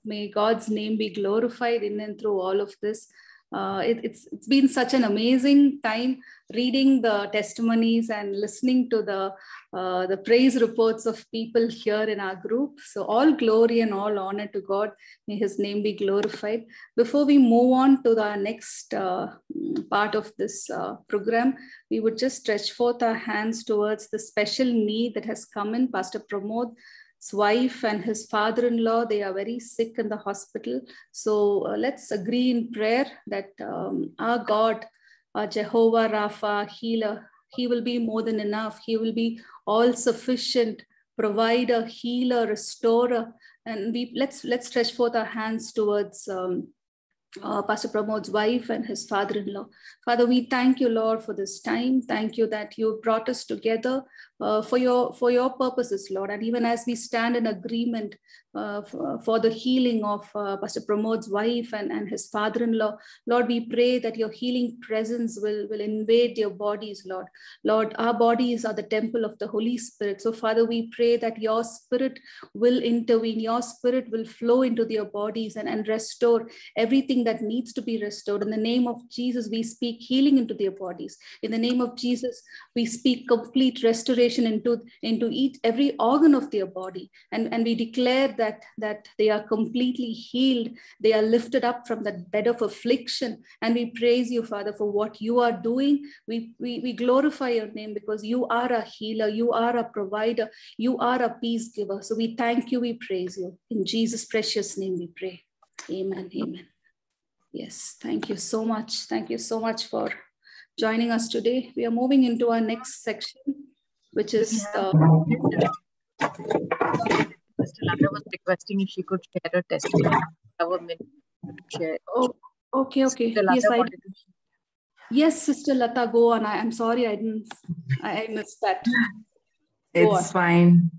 May God's name be glorified in and through all of this. It's been such an amazing time reading the testimonies and listening to the praise reports of people here in our group. So all glory and all honor to God. May his name be glorified. Before we move on to the next part of this program, we would just stretch forth our hands towards the special need that has come in. Pastor Pramod's wife and his father-in-law, they are very sick in the hospital. So let's agree in prayer that our God, our Jehovah Rapha, healer, he will be more than enough. He will be all sufficient, provider, healer, restorer. And let's stretch forth our hands towards Pastor Pramod's wife and his father-in-law. Father, we thank you, Lord, for this time. Thank you that you brought us together for your purposes, Lord. And even as we stand in agreement for the healing of Pastor Pramod's wife and his father-in-law, Lord, we pray that your healing presence will invade your bodies, Lord. Lord, our bodies are the temple of the Holy Spirit. So, Father, we pray that your spirit will intervene, your spirit will flow into their bodies and restore everything that needs to be restored. In the name of Jesus, we speak healing into their bodies. In the name of Jesus, we speak complete restoration into every organ of their body. And we declare that they are completely healed. They are lifted up from that bed of affliction. And we praise you, Father, for what you are doing. We glorify your name because you are a healer. You are a provider. You are a peace giver. So we thank you. We praise you. In Jesus' precious name we pray. Amen. Amen. Yes, thank you so much. Thank you so much for joining us today. We are moving into our next section, which is
Sister Lata was requesting if she could share a testimony. Have a minute to share.
Oh, okay. Yes, Sister Lata, go on. I'm sorry, I missed that.
It's fine.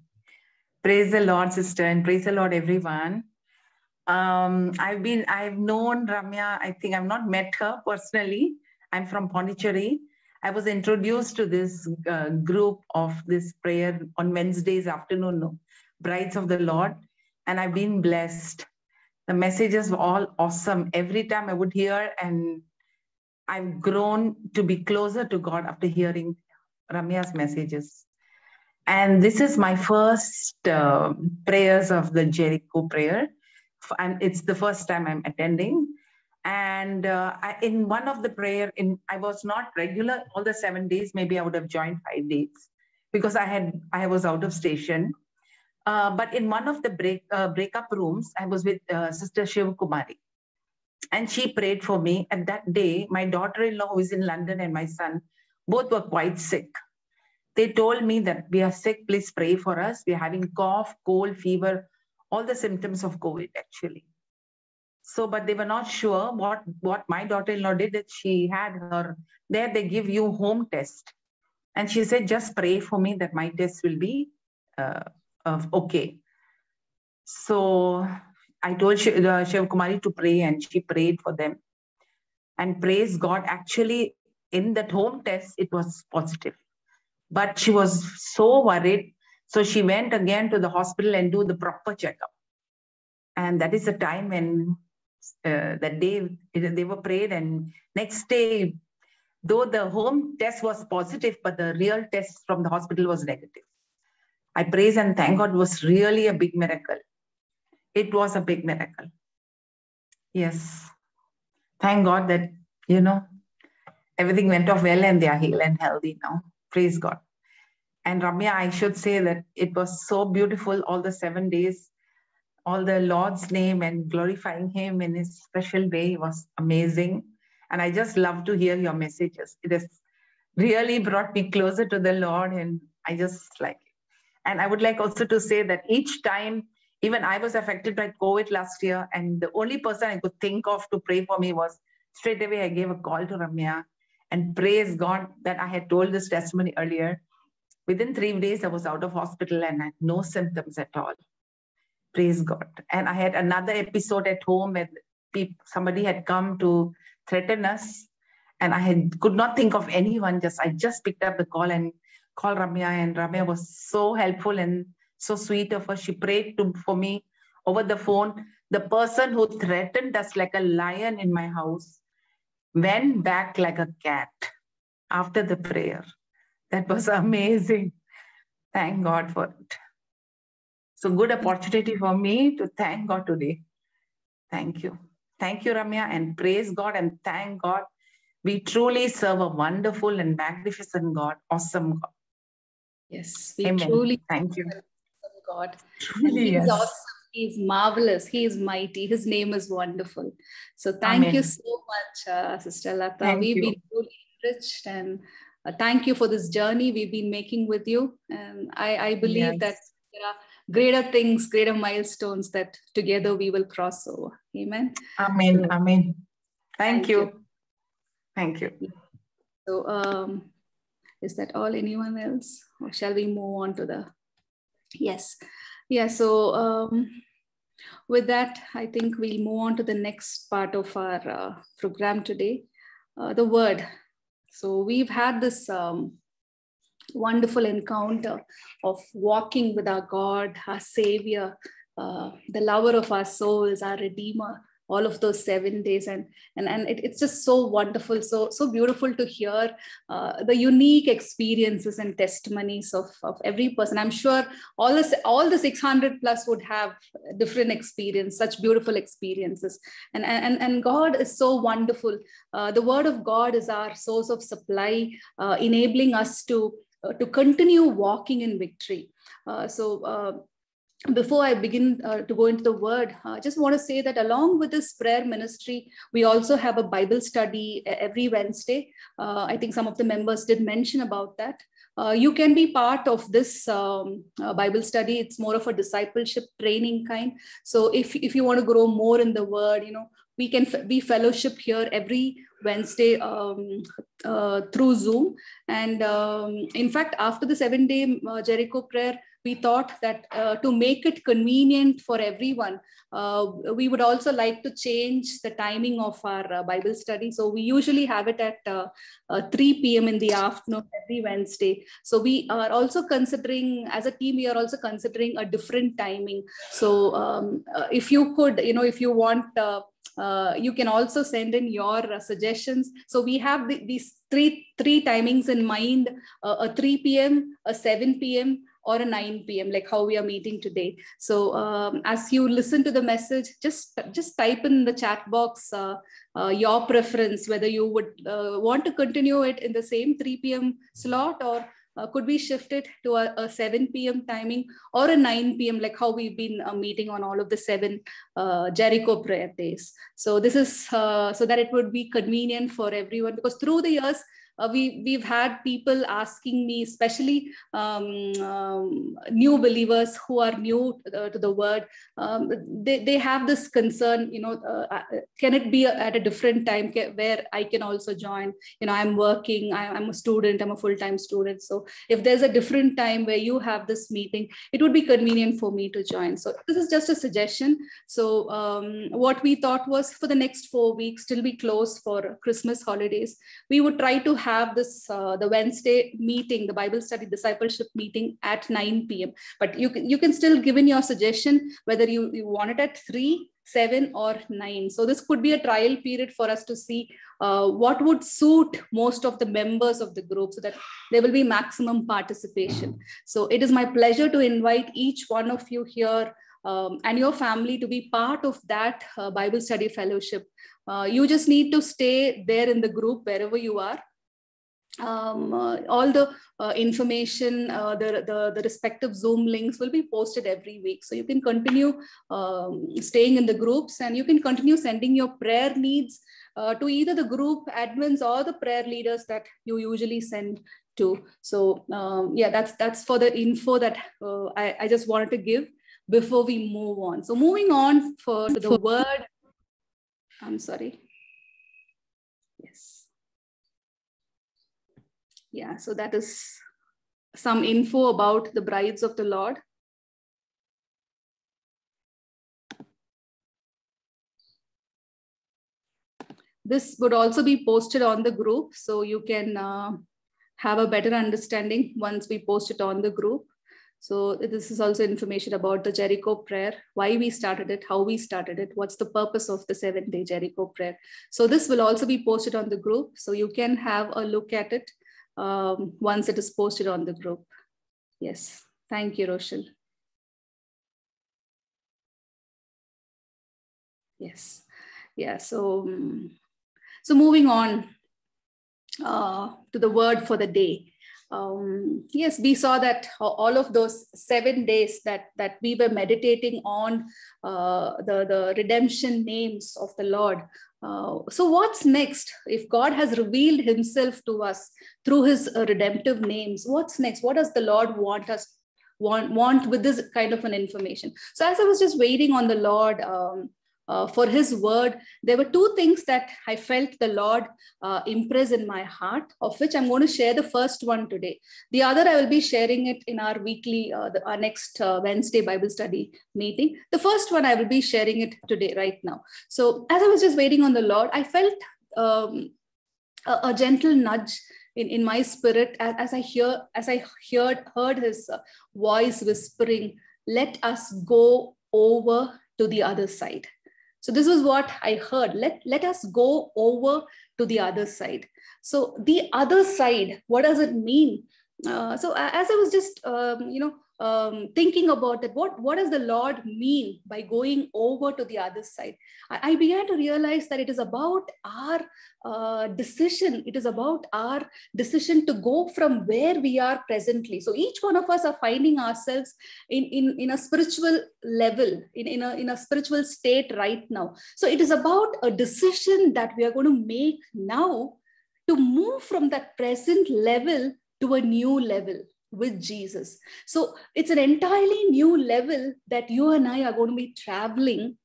Praise the Lord, sister, and praise the Lord, everyone. I've known Ramya. I think I've not met her personally. I'm from Pondicherry. I was introduced to this group of this prayer on Wednesdays afternoon, Brides of the Lord, and I've been blessed. The messages were all awesome. Every time I would hear, and I've grown to be closer to God after hearing Ramya's messages. And this is my first prayers of the Jericho prayer. And it's the first time I'm attending. And in one of the prayer, I was not regular all the 7 days. Maybe I would have joined 5 days because I was out of station. But in one of the breakup rooms, I was with Sister Shiv Kumari. And she prayed for me. And that day, my daughter-in-law who is in London and my son, both were quite sick. They told me that we are sick, please pray for us. We're having cough, cold, fever, all the symptoms of COVID actually. So, but they were not sure what my daughter-in-law did. That she had her, there they give you home test. And she said, just pray for me that my test will be okay. So I told Shiv Kumari to pray and she prayed for them. And praise God, actually in that home test, it was positive. But she was so worried. So she went again to the hospital and do the proper checkup. And that is the time when that day they were prayed. And next day, though the home test was positive, but the real test from the hospital was negative. I praise and thank God, it was really a big miracle. It was a big miracle. Yes. Thank God that, everything went off well and they are healed and healthy now. Praise God. And Ramya, I should say that it was so beautiful all the 7 days, all the Lord's name and glorifying him in his special way was amazing. And I just love to hear your messages. It has really brought me closer to the Lord and I just like it. And I would like also to say that each time, even I was affected by COVID last year, and the only person I could think of to pray for me was straight away I gave a call to Ramya and praise God that I had told this testimony earlier. Within 3 days, I was out of hospital and had no symptoms at all. Praise God. And I had another episode at home somebody had come to threaten us, and I could not think of anyone. I just picked up the call and called Ramya, and Ramya was so helpful and so sweet of her. She prayed for me over the phone. The person who threatened us like a lion in my house went back like a cat after the prayer. That was amazing. Thank God for it. So good opportunity for me to thank God today. Thank you. Thank you, Ramya, and praise God and thank God. We truly serve a wonderful and magnificent God, awesome God.
Yes, we
Amen.
truly
thank you.
God.
Truly,
He's
yes.
awesome. He's marvelous. He is mighty. His name is wonderful. So thank
Amen.
you so much, Sister Lata.
Thank
We've
you.
been really enriched, and thank you for this journey we've been making with you. And I believe that there are greater things, greater milestones that together we will cross over. Amen.
Amen.
So,
amen. Thank you. Thank you.
So is that all? Anyone else? Or shall we move on to the... Yes. Yeah. So with that, I think we'll move on to the next part of our program today, the word. So we've had this wonderful encounter of walking with our God, our Savior, the lover of our souls, our Redeemer, all of those 7 days. And it's just so wonderful, so beautiful to hear the unique experiences and testimonies of every person. I'm sure all the 600 plus would have different experience, such beautiful experiences. And God is so wonderful. The word of God is our source of supply, enabling us to continue walking in victory. Before I begin to go into the word, I just want to say that along with this prayer ministry, we also have a Bible study every Wednesday. I think some of the members did mention about that. You can be part of this Bible study. It's more of a discipleship training kind. So if you want to grow more in the word, we can be fellowship here every Wednesday through Zoom. And in fact, after the 7-day Jericho prayer, we thought that to make it convenient for everyone, we would also like to change the timing of our Bible study. So we usually have it at 3 p.m. in the afternoon every Wednesday. So we are also considering, as a team, we are also considering a different timing. So if you could, if you want, you can also send in your suggestions. So we have these three timings in mind: a 3 p.m., a 7 p.m., or a 9 p.m., like how we are meeting today. So as you listen to the message, just type in the chat box your preference, whether you would want to continue it in the same 3 p.m. slot, or could we shift it to a 7 p.m. timing, or a 9 p.m., like how we've been meeting on all of the 7 Jericho prayer days. So this is so that it would be convenient for everyone, because through the years, we've had people asking me, especially new believers who are new to the word. They have this concern, can it be at a different time where I can also join? I'm working, I'm a student, I'm a full-time student. So if there's a different time where you have this meeting, it would be convenient for me to join. So this is just a suggestion. So what we thought was, for the next 4 weeks till we close for Christmas holidays, we would try to have this the Wednesday meeting, the Bible study discipleship meeting, at 9 p.m. But you can still give in your suggestion whether you want it at 3, 7, or 9. So this could be a trial period for us to see what would suit most of the members of the group, so that there will be maximum participation. So it is my pleasure to invite each one of you here and your family to be part of that Bible study fellowship. You just need to stay there in the group wherever you are. All the information, the respective Zoom links will be posted every week. So you can continue staying in the groups, and you can continue sending your prayer needs to either the group admins or the prayer leaders that you usually send to. So yeah, that's for the info that I just wanted to give before we move on. So moving on to the word. I'm sorry. Yes. Yeah, so that is some info about the brides of the Lord. This would also be posted on the group, so you can have a better understanding once we post it on the group. So this is also information about the Jericho prayer, why we started it, how we started it, what's the purpose of the 7-day Jericho prayer. So this will also be posted on the group, so you can have a look at it once it is posted on the group. Yes, thank you, Rochelle. Yes, yeah, so moving on to the word for the day. Yes, we saw that all of those 7 days that we were meditating on the redemption names of the Lord. So what's next? If God has revealed himself to us through his redemptive names, what's next? What does the Lord want us want with this kind of an information? So as I was just waiting on the Lord for his word, there were 2 things that I felt the Lord impress in my heart, of which I'm going to share the first one today. The other, I will be sharing it in our weekly, our next Wednesday Bible study meeting. The first one, I will be sharing it today, right now. So as I was just waiting on the Lord, I felt a gentle nudge in my spirit as I heard his voice whispering, "Let us go over to the other side." So this was what I heard. Let us go over to the other side. So the other side, what does it mean? So as I was just, thinking about it, what does the Lord mean by going over to the other side? I began to realize that it is about our decision. It is about our decision to go from where we are presently. So each one of us are finding ourselves in a spiritual level, in a spiritual state right now. So it is about a decision that we are going to make now to move from that present level to a new level with Jesus. So it's an entirely new level that you and I are going to be traveling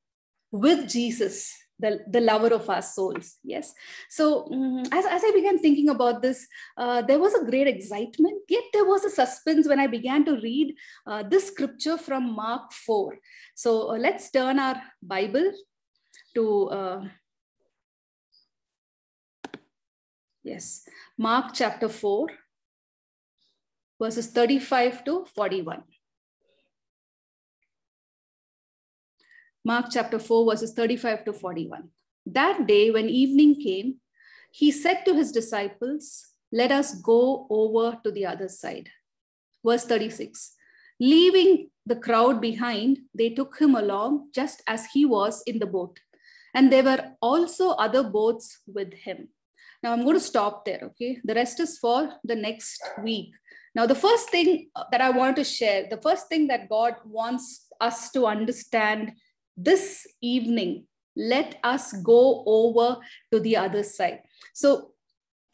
with Jesus, the lover of our souls. Yes. So as I began thinking about this, there was a great excitement, yet there was a suspense when I began to read this scripture from Mark 4. So let's turn our Bible to Mark chapter 4. Verses 35 to 41. Mark chapter 4, verses 35 to 41. That day, when evening came, he said to his disciples, "Let us go over to the other side." Verse 36. Leaving the crowd behind, they took him along just as he was in the boat. And there were also other boats with him. Now I'm going to stop there, okay? The rest is for the next week. Now, the first thing that I want to share, the first thing that God wants us to understand this evening, let us go over to the other side. So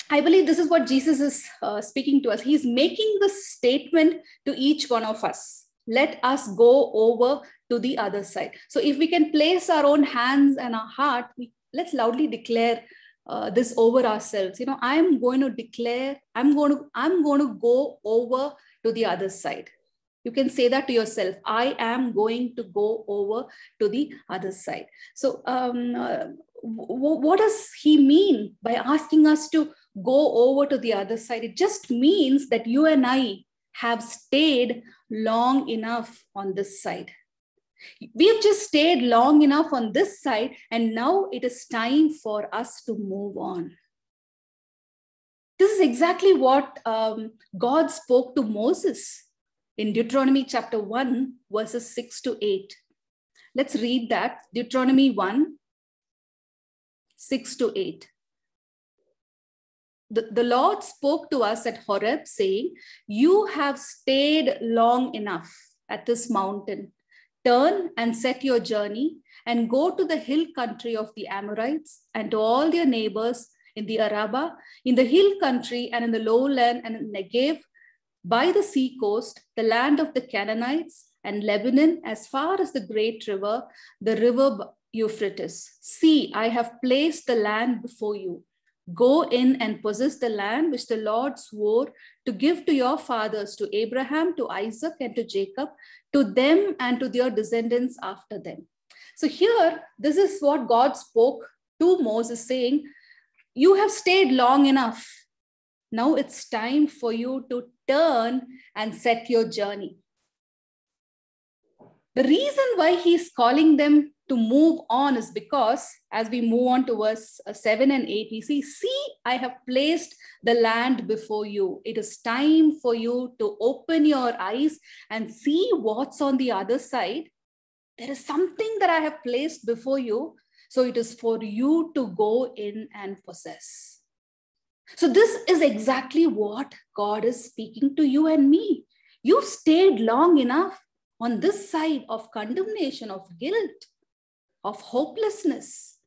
I believe this is what Jesus is speaking to us. He's making the statement to each one of us. Let us go over to the other side. So if we can place our own hands and our heart, let's loudly declare this over ourselves. You know, I'm going to declare, I'm going to go over to the other side. You can say that to yourself. I am going to go over to the other side. So what does he mean by asking us to go over to the other side? It just means that you and I have stayed long enough on this side. We've just stayed long enough on this side, and now it is time for us to move on. This is exactly what God spoke to Moses in Deuteronomy chapter 1, verses 6 to 8. Let's read that. Deuteronomy 1, 6 to 8. The Lord spoke to us at Horeb, saying, "You have stayed long enough at this mountain. Turn and set your journey and go to the hill country of the Amorites and to all their neighbors in the Arabah, in the hill country and in the lowland and in Negev, by the sea coast, the land of the Canaanites and Lebanon, as far as the great river, the river Euphrates. See, I have placed the land before you. Go in and possess the land which the Lord swore to give to your fathers, to Abraham, to Isaac, and to Jacob, to them and to their descendants after them." So here, this is what God spoke to Moses saying, you have stayed long enough. Now it's time for you to turn and set your journey. The reason why he's calling them to move on is because as we move on to verse 7 and 8, we see, I have placed the land before you. It is time for you to open your eyes and see what's on the other side. There is something that I have placed before you. So it is for you to go in and possess. So this is exactly what God is speaking to you and me. You've stayed long enough on this side of condemnation, of guilt, of hopelessness,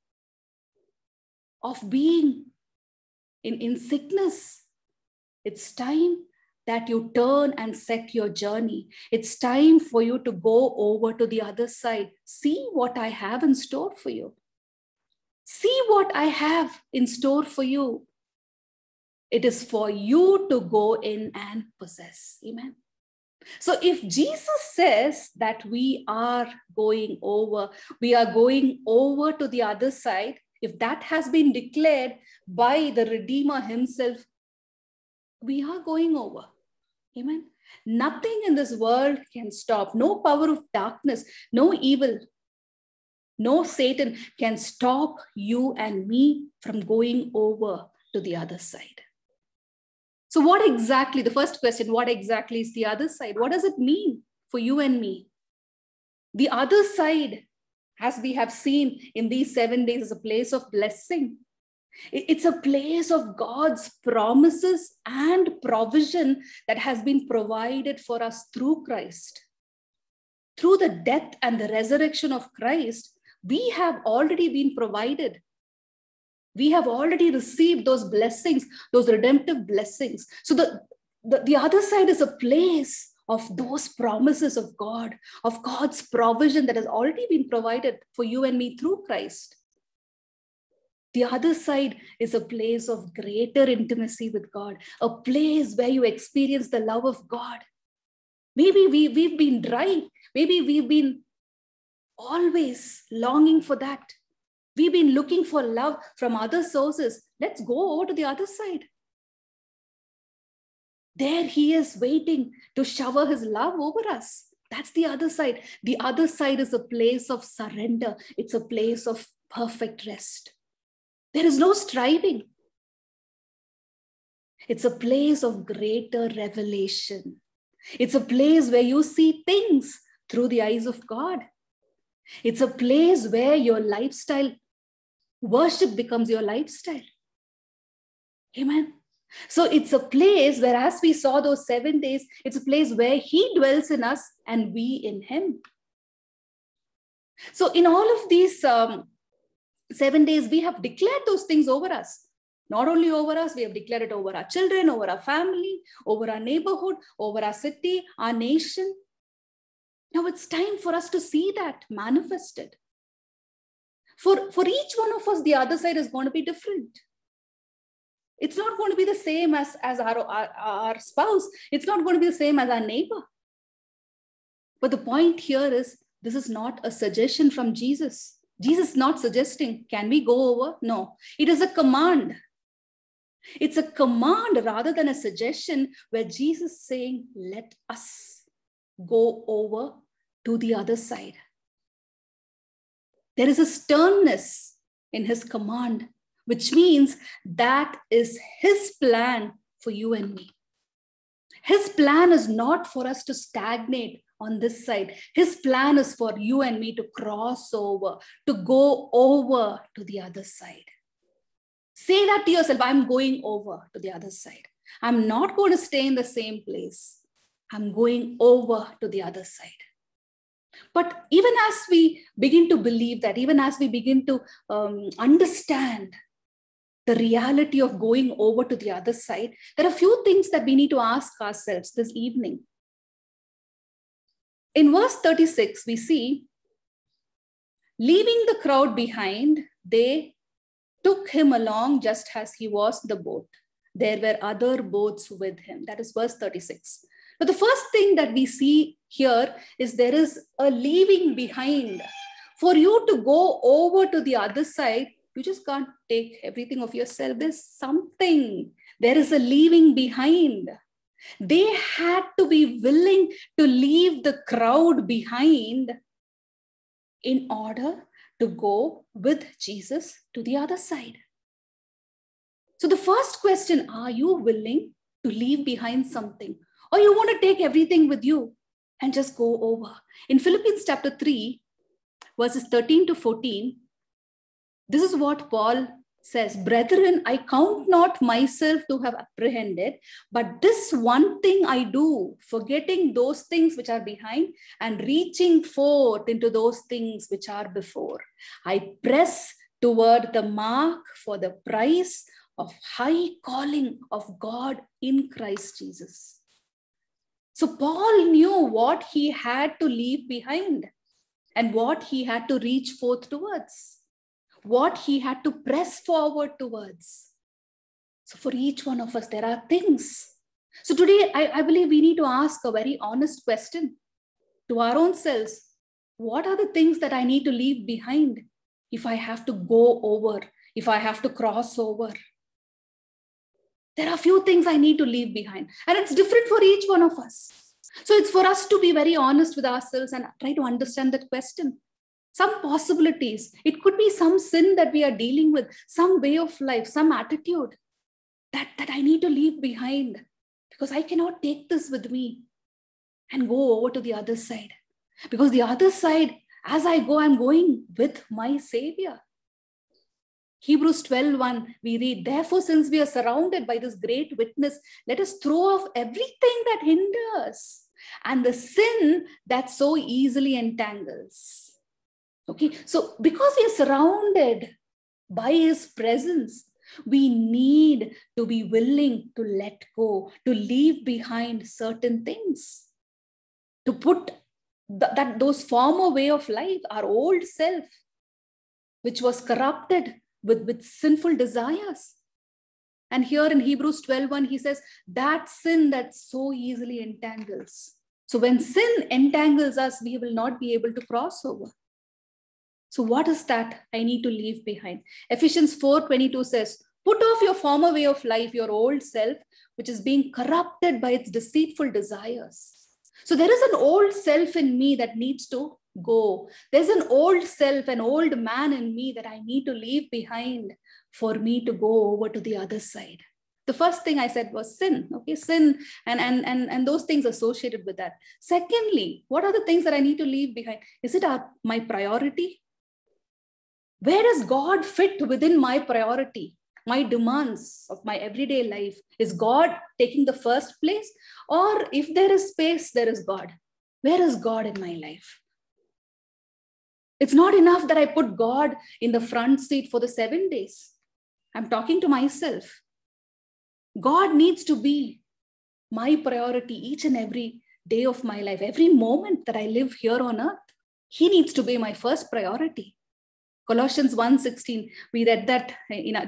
of being in sickness. It's time that you turn and set your journey. It's time for you to go over to the other side. See what I have in store for you. See what I have in store for you. It is for you to go in and possess. Amen. So if Jesus says that we are going over to the other side, if that has been declared by the Redeemer himself, we are going over. Amen. Nothing in this world can stop. No power of darkness, no evil, no Satan can stop you and me from going over to the other side. So what exactly, the first question, what exactly is the other side? What does it mean for you and me? The other side, as we have seen in these 7 days, is a place of blessing. It's a place of God's promises and provision that has been provided for us through Christ. Through the death and the resurrection of Christ, we have already been provided. We have already received those blessings, those redemptive blessings. So the other side is a place of those promises of God, of God's provision that has already been provided for you and me through Christ. The other side is a place of greater intimacy with God, a place where you experience the love of God. Maybe we've been dry. Maybe we've been always longing for that. We've been looking for love from other sources. Let's go over to the other side. There he is waiting to shower his love over us. That's the other side. The other side is a place of surrender. It's a place of perfect rest. There is no striving. It's a place of greater revelation. It's a place where you see things through the eyes of God. It's a place where your lifestyle, worship becomes your lifestyle. Amen. So it's a place where, as we saw those 7 days, it's a place where he dwells in us and we in him. So in all of these 7 days, we have declared those things over us. Not only over us, we have declared it over our children, over our family, over our neighborhood, over our city, our nation. Now it's time for us to see that manifested. For each one of us, the other side is going to be different. It's not going to be the same as our spouse. It's not going to be the same as our neighbor. But the point here is, this is not a suggestion from Jesus. Jesus is not suggesting, can we go over? No, it is a command. It's a command rather than a suggestion, where Jesus is saying, let us go over to the other side. There is a sternness in his command, which means that is his plan for you and me. His plan is not for us to stagnate on this side. His plan is for you and me to cross over, to go over to the other side. Say that to yourself, I'm going over to the other side. I'm not going to stay in the same place. I'm going over to the other side. But even as we begin to believe that, even as we begin to understand the reality of going over to the other side, there are a few things that we need to ask ourselves this evening. In verse 36, we see, leaving the crowd behind, they took him along just as he was in the boat. There were other boats with him. That is verse 36. But the first thing that we see here is there is a leaving behind. For you to go over to the other side, You just can't take everything of yourself. There's something. There is a leaving behind. They had to be willing to leave the crowd behind in order to go with Jesus to the other side. So the first question, are you willing to leave behind something? Or you want to take everything with you and just go over? In Philippians chapter 3, verses 13 to 14, this is what Paul says, brethren, I count not myself to have apprehended, but this one thing I do, forgetting those things which are behind and reaching forth into those things which are before. I press toward the mark for the prize of high calling of God in Christ Jesus. So Paul knew what he had to leave behind and what he had to reach forth towards, what he had to press forward towards. So for each one of us, there are things. So today, I believe we need to ask a very honest question to our own selves. What are the things that I need to leave behind if I have to go over, if I have to cross over? There are a few things I need to leave behind. And it's different for each one of us. So it's for us to be very honest with ourselves and try to understand that question. Some possibilities. It could be some sin that we are dealing with, some way of life, some attitude that I need to leave behind because I cannot take this with me and go over to the other side. Because the other side, as I go, I'm going with my Savior. Hebrews 12:1, we read, therefore, since we are surrounded by this great witness, let us throw off everything that hinders and the sin that so easily entangles. Okay, so because we are surrounded by His presence, we need to be willing to let go, to leave behind certain things, to put those former way of life, our old self, which was corrupted with sinful desires. And here in Hebrews 12:1, he says, that sin that so easily entangles. So when sin entangles us, we will not be able to cross over. So what is that I need to leave behind? Ephesians 4:22 says, put off your former way of life, your old self, which is being corrupted by its deceitful desires. So there is an old self in me that needs to go. There's an old self, an old man in me that I need to leave behind for me to go over to the other side. The first thing I said was sin, okay? Sin and those things associated with that. Secondly, what are the things that I need to leave behind? Is it my priority? Where does God fit within my priority, my demands of my everyday life? Is God taking the first place? Or if there is space, there is God. Where is God in my life? It's not enough that I put God in the front seat for the 7 days. I'm talking to myself. God needs to be my priority each and every day of my life. Every moment that I live here on earth, He needs to be my first priority. Colossians 1:16, we read that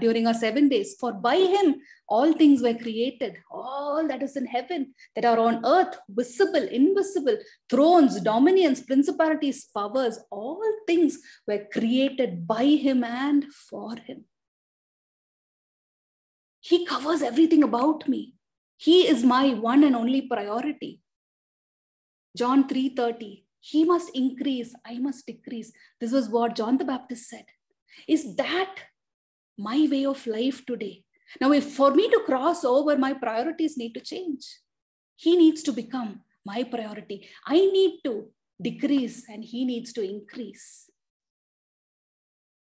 during our 7 days. For by Him, all things were created, all that is in heaven, that are on earth, visible, invisible, thrones, dominions, principalities, powers, all things were created by Him and for Him. He covers everything about me. He is my one and only priority. John 3:30. He must increase, I must decrease. This was what John the Baptist said. Is that my way of life today? Now, if for me to cross over, my priorities need to change. He needs to become my priority. I need to decrease and He needs to increase.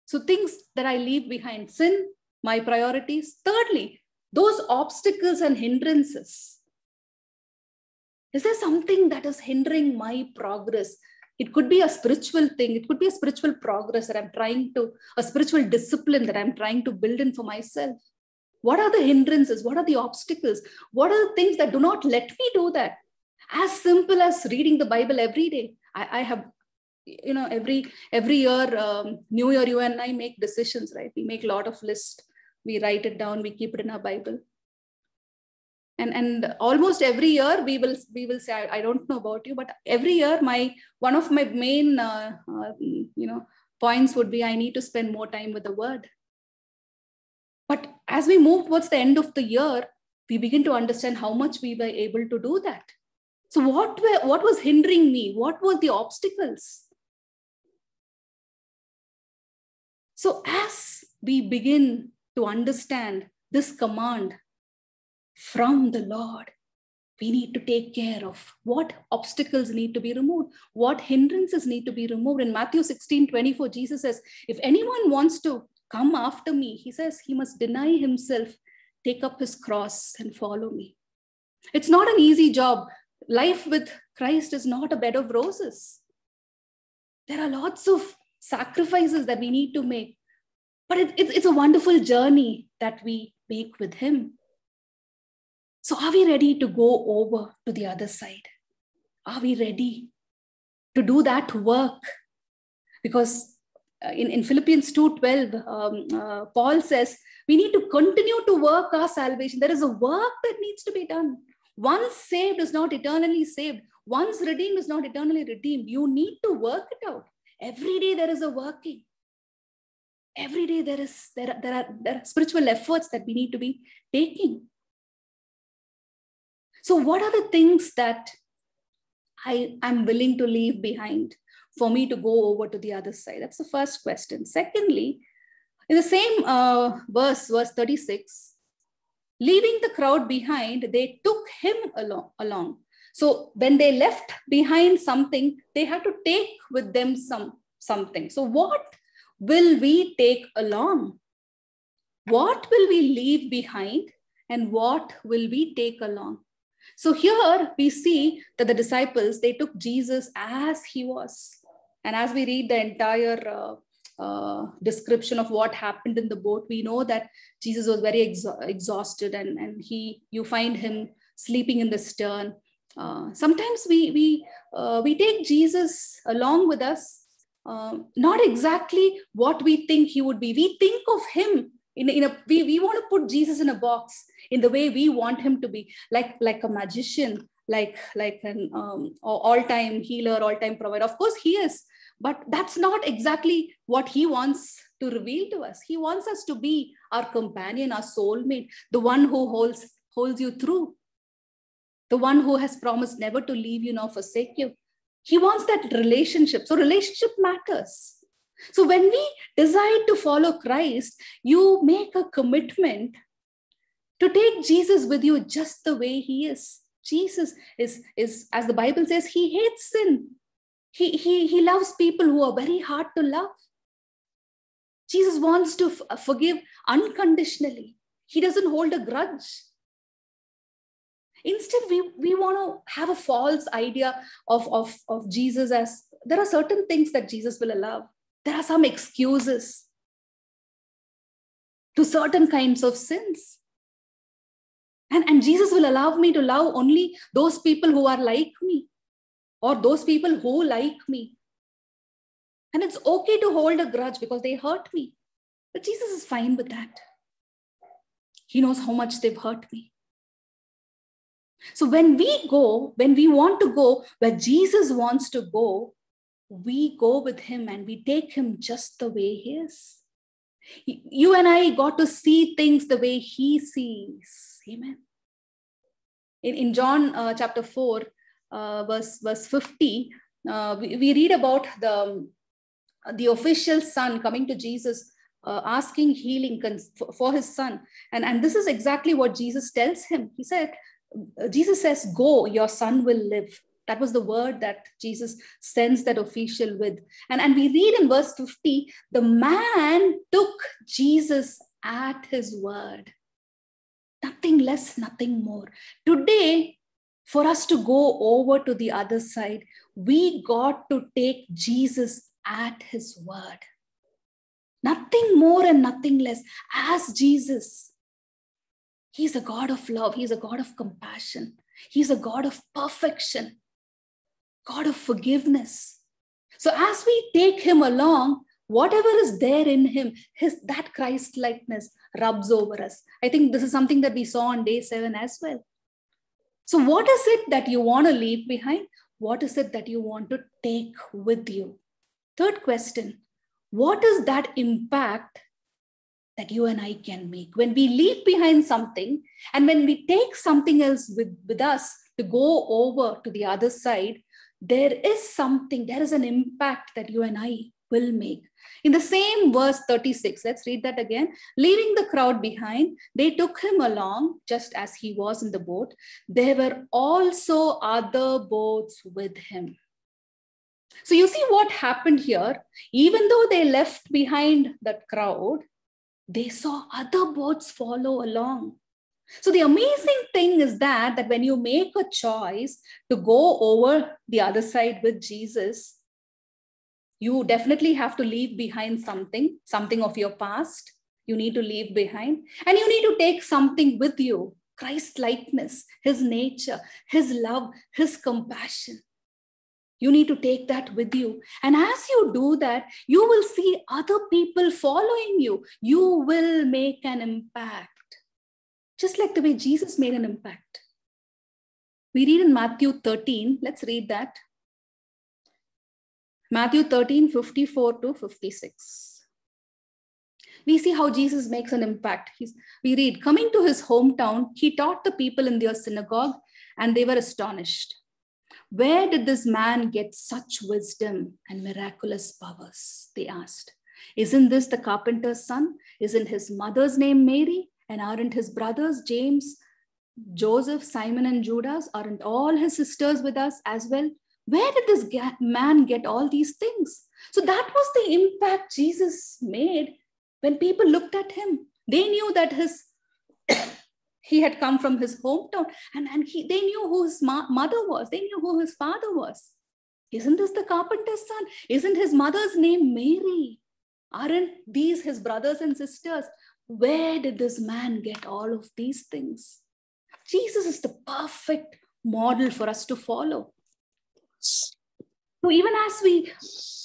So things that I leave behind, sin, my priorities. Thirdly, those obstacles and hindrances. Is there something that is hindering my progress? It could be a spiritual thing. It could be a spiritual progress that I'm trying to, a spiritual discipline that I'm trying to build in for myself. What are the hindrances? What are the obstacles? What are the things that do not let me do that? As simple as reading the Bible every day. I have, every year, New Year, you and I make decisions, right? We make a lot of lists. We write it down. We keep it in our Bible. And almost every year we will say, I don't know about you, but every year one of my main points would be I need to spend more time with the Word. But as we move towards the end of the year, we begin to understand how much we were able to do that. So what was hindering me? What were the obstacles? So as we begin to understand this command from the Lord, we need to take care of what obstacles need to be removed, what hindrances need to be removed. In Matthew 16:24, Jesus says, if anyone wants to come after me, he says he must deny himself, take up his cross and follow me. It's not an easy job. Life with Christ is not a bed of roses. There are lots of sacrifices that we need to make, but it's a wonderful journey that we make with him. So are we ready to go over to the other side? Are we ready to do that work? Because in Philippians 2:12, Paul says, we need to continue to work our salvation. There is a work that needs to be done. Once saved is not eternally saved. Once redeemed is not eternally redeemed. You need to work it out. Every day there is a working. Every day there are spiritual efforts that we need to be taking. So what are the things that I am willing to leave behind for me to go over to the other side? That's the first question. Secondly, in the same verse 36, leaving the crowd behind, they took him along. So when they left behind something, they had to take with them something. So what will we take along? What will we leave behind and what will we take along? So here we see that the disciples, they took Jesus as he was. And as we read the entire description of what happened in the boat, we know that Jesus was very exhausted, and you find him sleeping in the stern. Sometimes we take Jesus along with us, not exactly what we think he would be. We think of him we want to put Jesus in a box in the way we want him to be, like a magician, like an all-time healer, all-time provider. Of course he is, but that's not exactly what he wants to reveal to us. He wants us to be our companion, our soulmate, the one who holds you through, the one who has promised never to leave you nor forsake you. He wants that relationship. So relationship matters. So when we decide to follow Christ, you make a commitment to take Jesus with you just the way he is. Jesus is as the Bible says, he hates sin. He loves people who are very hard to love. Jesus wants to forgive unconditionally. He doesn't hold a grudge. Instead, we want to have a false idea of Jesus as there are certain things that Jesus will allow. There are some excuses to certain kinds of sins. And Jesus will allow me to love only those people who are like me, or those people who like me. And it's okay to hold a grudge because they hurt me. But Jesus is fine with that. He knows how much they've hurt me. So when we want to go where Jesus wants to go, we go with him and we take him just the way he is. You and I got to see things the way he sees. Amen. In John chapter 4, verse 50, we read about the official son coming to Jesus, asking healing for his son. And this is exactly what Jesus tells him. Jesus says, go, your son will live. That was the word that Jesus sends that official with. And we read in verse 50, the man took Jesus at his word. Nothing less, nothing more. Today, for us to go over to the other side, we got to take Jesus at his word. Nothing more and nothing less. As Jesus, he's a God of love. He's a God of compassion. He's a God of perfection, God of forgiveness. So as we take him along, whatever is there in him, that Christ-likeness rubs over us. I think this is something that we saw on day 7 as well. So what is it that you want to leave behind? What is it that you want to take with you? Third question, what is that impact that you and I can make. When we leave behind something and when we take something else with us to go over to the other side, there is an impact that you and I will make. In the same verse 36, let's read that again. Leaving the crowd behind, they took him along just as he was in the boat. There were also other boats with him. So you see what happened here. Even though they left behind that crowd, they saw other boats follow along. So the amazing thing is that when you make a choice to go over the other side with Jesus, you definitely have to leave behind something of your past. You need to leave behind, and you need to take something with you. Christ's likeness, his nature, his love, his compassion. You need to take that with you. And as you do that, you will see other people following you. You will make an impact. Just like the way Jesus made an impact. We read in Matthew 13. Let's read that. Matthew 13, 54 to 56. We see how Jesus makes an impact. We read, coming to his hometown, he taught the people in their synagogue, and they were astonished. Where did this man get such wisdom and miraculous powers? They asked. Isn't this the carpenter's son? Isn't his mother's name Mary? And aren't his brothers James, Joseph, Simon, and Judas? Aren't all his sisters with us as well? Where did this man get all these things? So that was the impact Jesus made when people looked at him. They knew that he had come from his hometown, and they knew who his mother was. They knew who his father was. Isn't this the carpenter's son? Isn't his mother's name Mary? Aren't these his brothers and sisters? Where did this man get all of these things? Jesus is the perfect model for us to follow. So even as we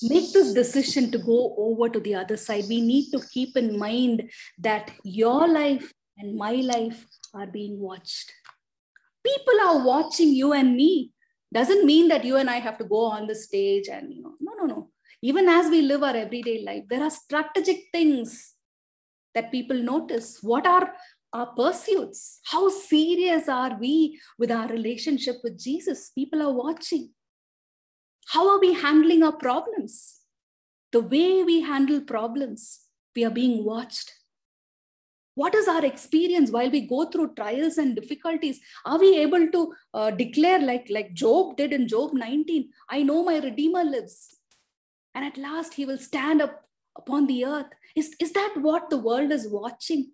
make this decision to go over to the other side, we need to keep in mind that your life and my life are being watched. People are watching you and me. Doesn't mean that you and I have to go on the stage and, no. Even as we live our everyday life, there are strategic things that people notice. What are our pursuits? How serious are we with our relationship with Jesus? People are watching. How are we handling our problems? The way we handle problems, we are being watched. What is our experience while we go through trials and difficulties? Are we able to declare like Job did in Job 19, I know my Redeemer lives, and at last he will stand up upon the earth? Is that what the world is watching?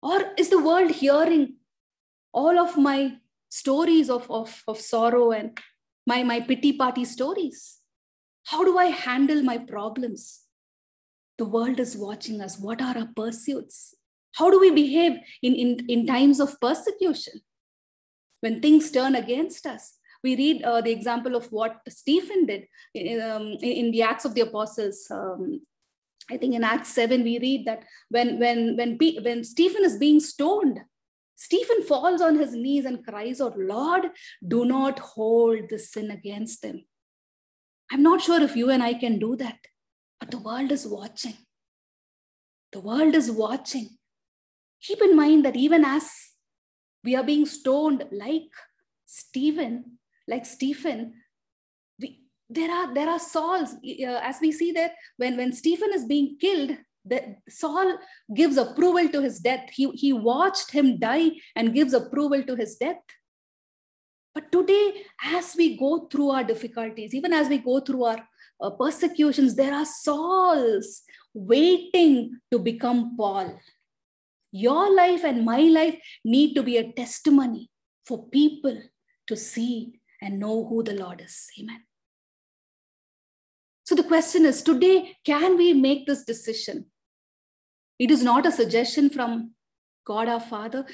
Or is the world hearing all of my stories of sorrow and my pity party stories? How do I handle my problems? The world is watching us. What are our pursuits? How do we behave in times of persecution? When things turn against us, we read the example of what Stephen did in the Acts of the Apostles. I think in Acts 7, we read that when Stephen is being stoned, Stephen falls on his knees and cries out, Lord, do not hold this sin against them. I'm not sure if you and I can do that, but the world is watching. The world is watching. Keep in mind that even as we are being stoned like Stephen, there are Sauls. As we see that when Stephen is being killed, Saul gives approval to his death. He watched him die and gives approval to his death. But today, as we go through our difficulties, even as we go through our persecutions, there are Sauls waiting to become Paul. Your life and my life need to be a testimony for people to see and know who the Lord is. Amen. So the question is, today, can we make this decision? It is not a suggestion from God our Father.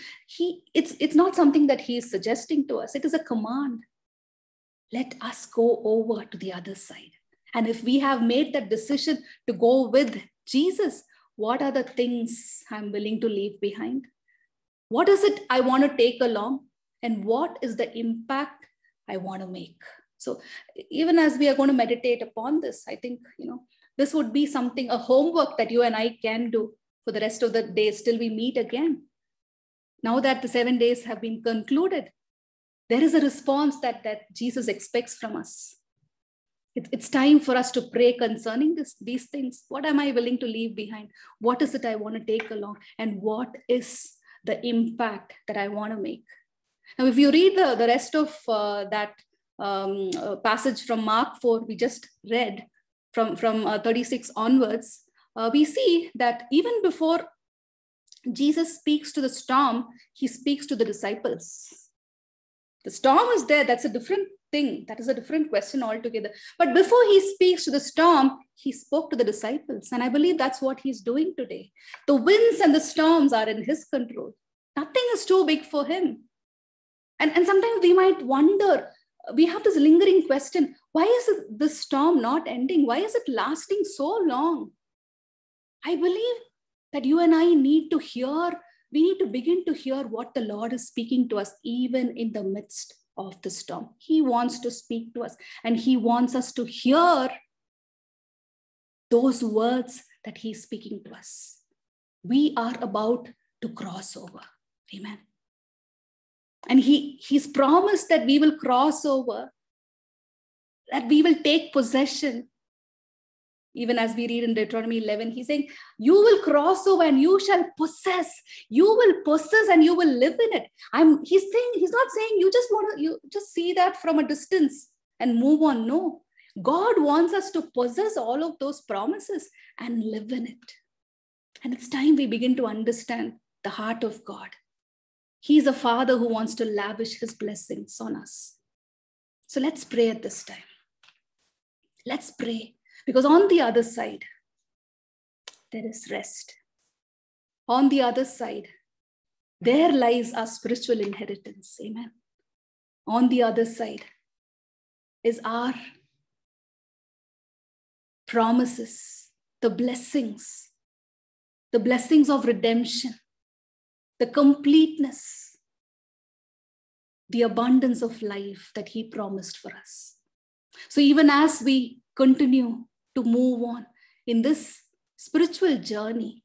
It's not something that he is suggesting to us. It is a command. Let us go over to the other side. And if we have made that decision to go with Jesus, what are the things I'm willing to leave behind? What is it I want to take along? And what is the impact I want to make? So even as we are going to meditate upon this, I think, this would be something, a homework that you and I can do. for the rest of the days till we meet again. Now that the 7 days have been concluded, there is a response that Jesus expects from us. It's time for us to pray concerning these things. What am I willing to leave behind? What is it I want to take along? And what is the impact that I want to make? Now, if you read the rest of that passage from Mark 4, we just read from 36 onwards, we see that even before Jesus speaks to the storm, he speaks to the disciples. The storm is there. That's a different thing. That is a different question altogether. But before he speaks to the storm, he spoke to the disciples. And I believe that's what he's doing today. The winds and the storms are in his control. Nothing is too big for him. And sometimes we might wonder, we have this lingering question, why is this storm not ending? Why is it lasting so long? I believe that you and I need to hear, we need to begin to hear what the Lord is speaking to us, even in the midst of the storm. He wants to speak to us, and he wants us to hear those words that he's speaking to us. We are about to cross over. Amen. And he's promised that we will cross over, that we will take possession. Even as we read in Deuteronomy 11, he's saying, you will cross over and you shall possess. You will possess and you will live in it. He's not saying you just see that from a distance and move on. No, God wants us to possess all of those promises and live in it. And it's time we begin to understand the heart of God. He's a father who wants to lavish his blessings on us. So let's pray at this time. Let's pray. Because on the other side, there is rest. On the other side, there lies our spiritual inheritance. Amen. On the other side is our promises, the blessings of redemption, the completeness, the abundance of life that he promised for us. So even as we continue to move on in this spiritual journey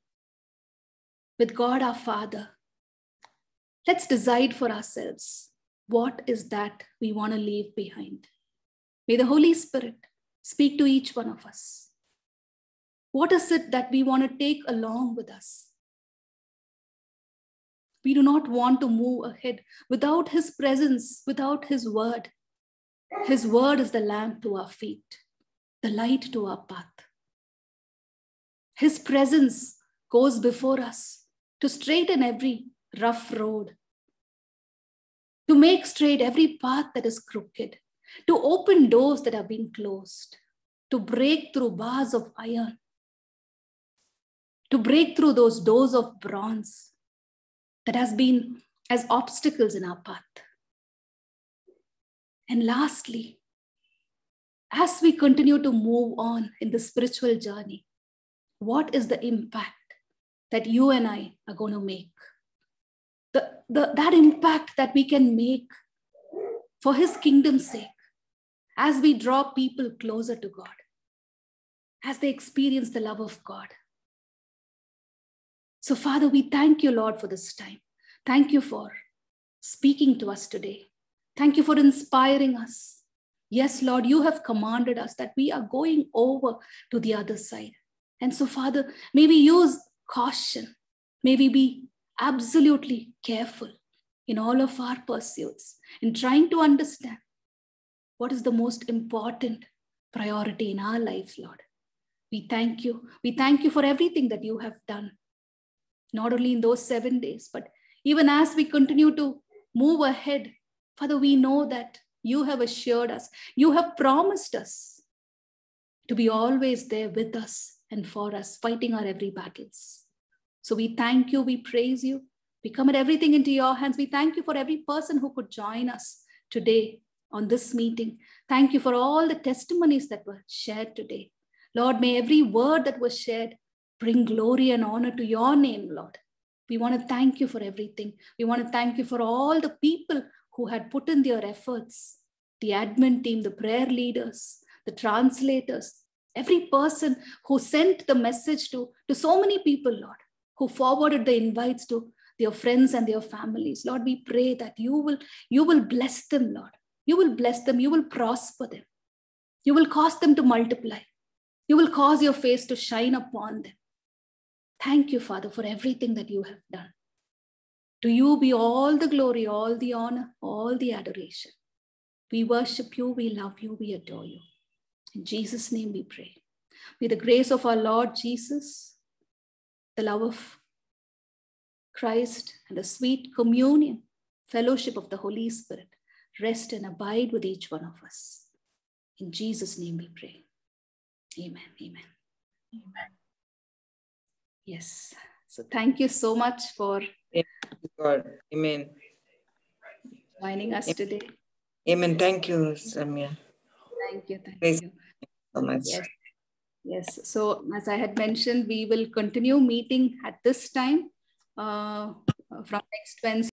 with God our Father, let's decide for ourselves what is that we want to leave behind. May the Holy Spirit speak to each one of us. What is it that we want to take along with us? We do not want to move ahead without his presence, without his word. His word is the lamp to our feet, the light to our path. His presence goes before us to straighten every rough road, to make straight every path that is crooked, to open doors that have been closed, to break through bars of iron, to break through those doors of bronze that has been as obstacles in our path. And lastly, as we continue to move on in the spiritual journey, what is the impact that you and I are going to make? That impact that we can make for his kingdom's sake, as we draw people closer to God, as they experience the love of God. So Father, we thank you, Lord, for this time. Thank you for speaking to us today. Thank you for inspiring us. Yes, Lord, you have commanded us that we are going over to the other side. And so, Father, may we use caution. May we be absolutely careful in all of our pursuits, in trying to understand what is the most important priority in our lives, Lord. We thank you. We thank you for everything that you have done, not only in those 7 days, but even as we continue to move ahead. Father, we know that you have assured us, you have promised us to be always there with us and for us, fighting our every battles. So we thank you, we praise you, we commit everything into your hands. We thank you for every person who could join us today on this meeting. Thank you for all the testimonies that were shared today. Lord, may every word that was shared bring glory and honor to your name, Lord. We want to thank you for everything. We want to thank you for all the people who had put in their efforts, the admin team, the prayer leaders, the translators, every person who sent the message to so many people, Lord. who forwarded the invites to their friends and their families. Lord, we pray that you will bless them, Lord. You will bless them. You will prosper them. You will cause them to multiply. You will cause your face to shine upon them. Thank you, Father, for everything that you have done. To you be all the glory, all the honor, all the adoration. We worship you, we love you, we adore you. In Jesus' name we pray. May the grace of our Lord Jesus, the love of Christ, and the sweet communion, fellowship of the Holy Spirit rest and abide with each one of us. In Jesus' name we pray. Amen. Amen. Amen. Yes. So thank you so much for
God. Amen.
joining us today.
Amen. Thank you, Ramya.
Thank you. Thank
Praise
you
so much.
Yes. Yes. So as I had mentioned, we will continue meeting at this time from next Wednesday.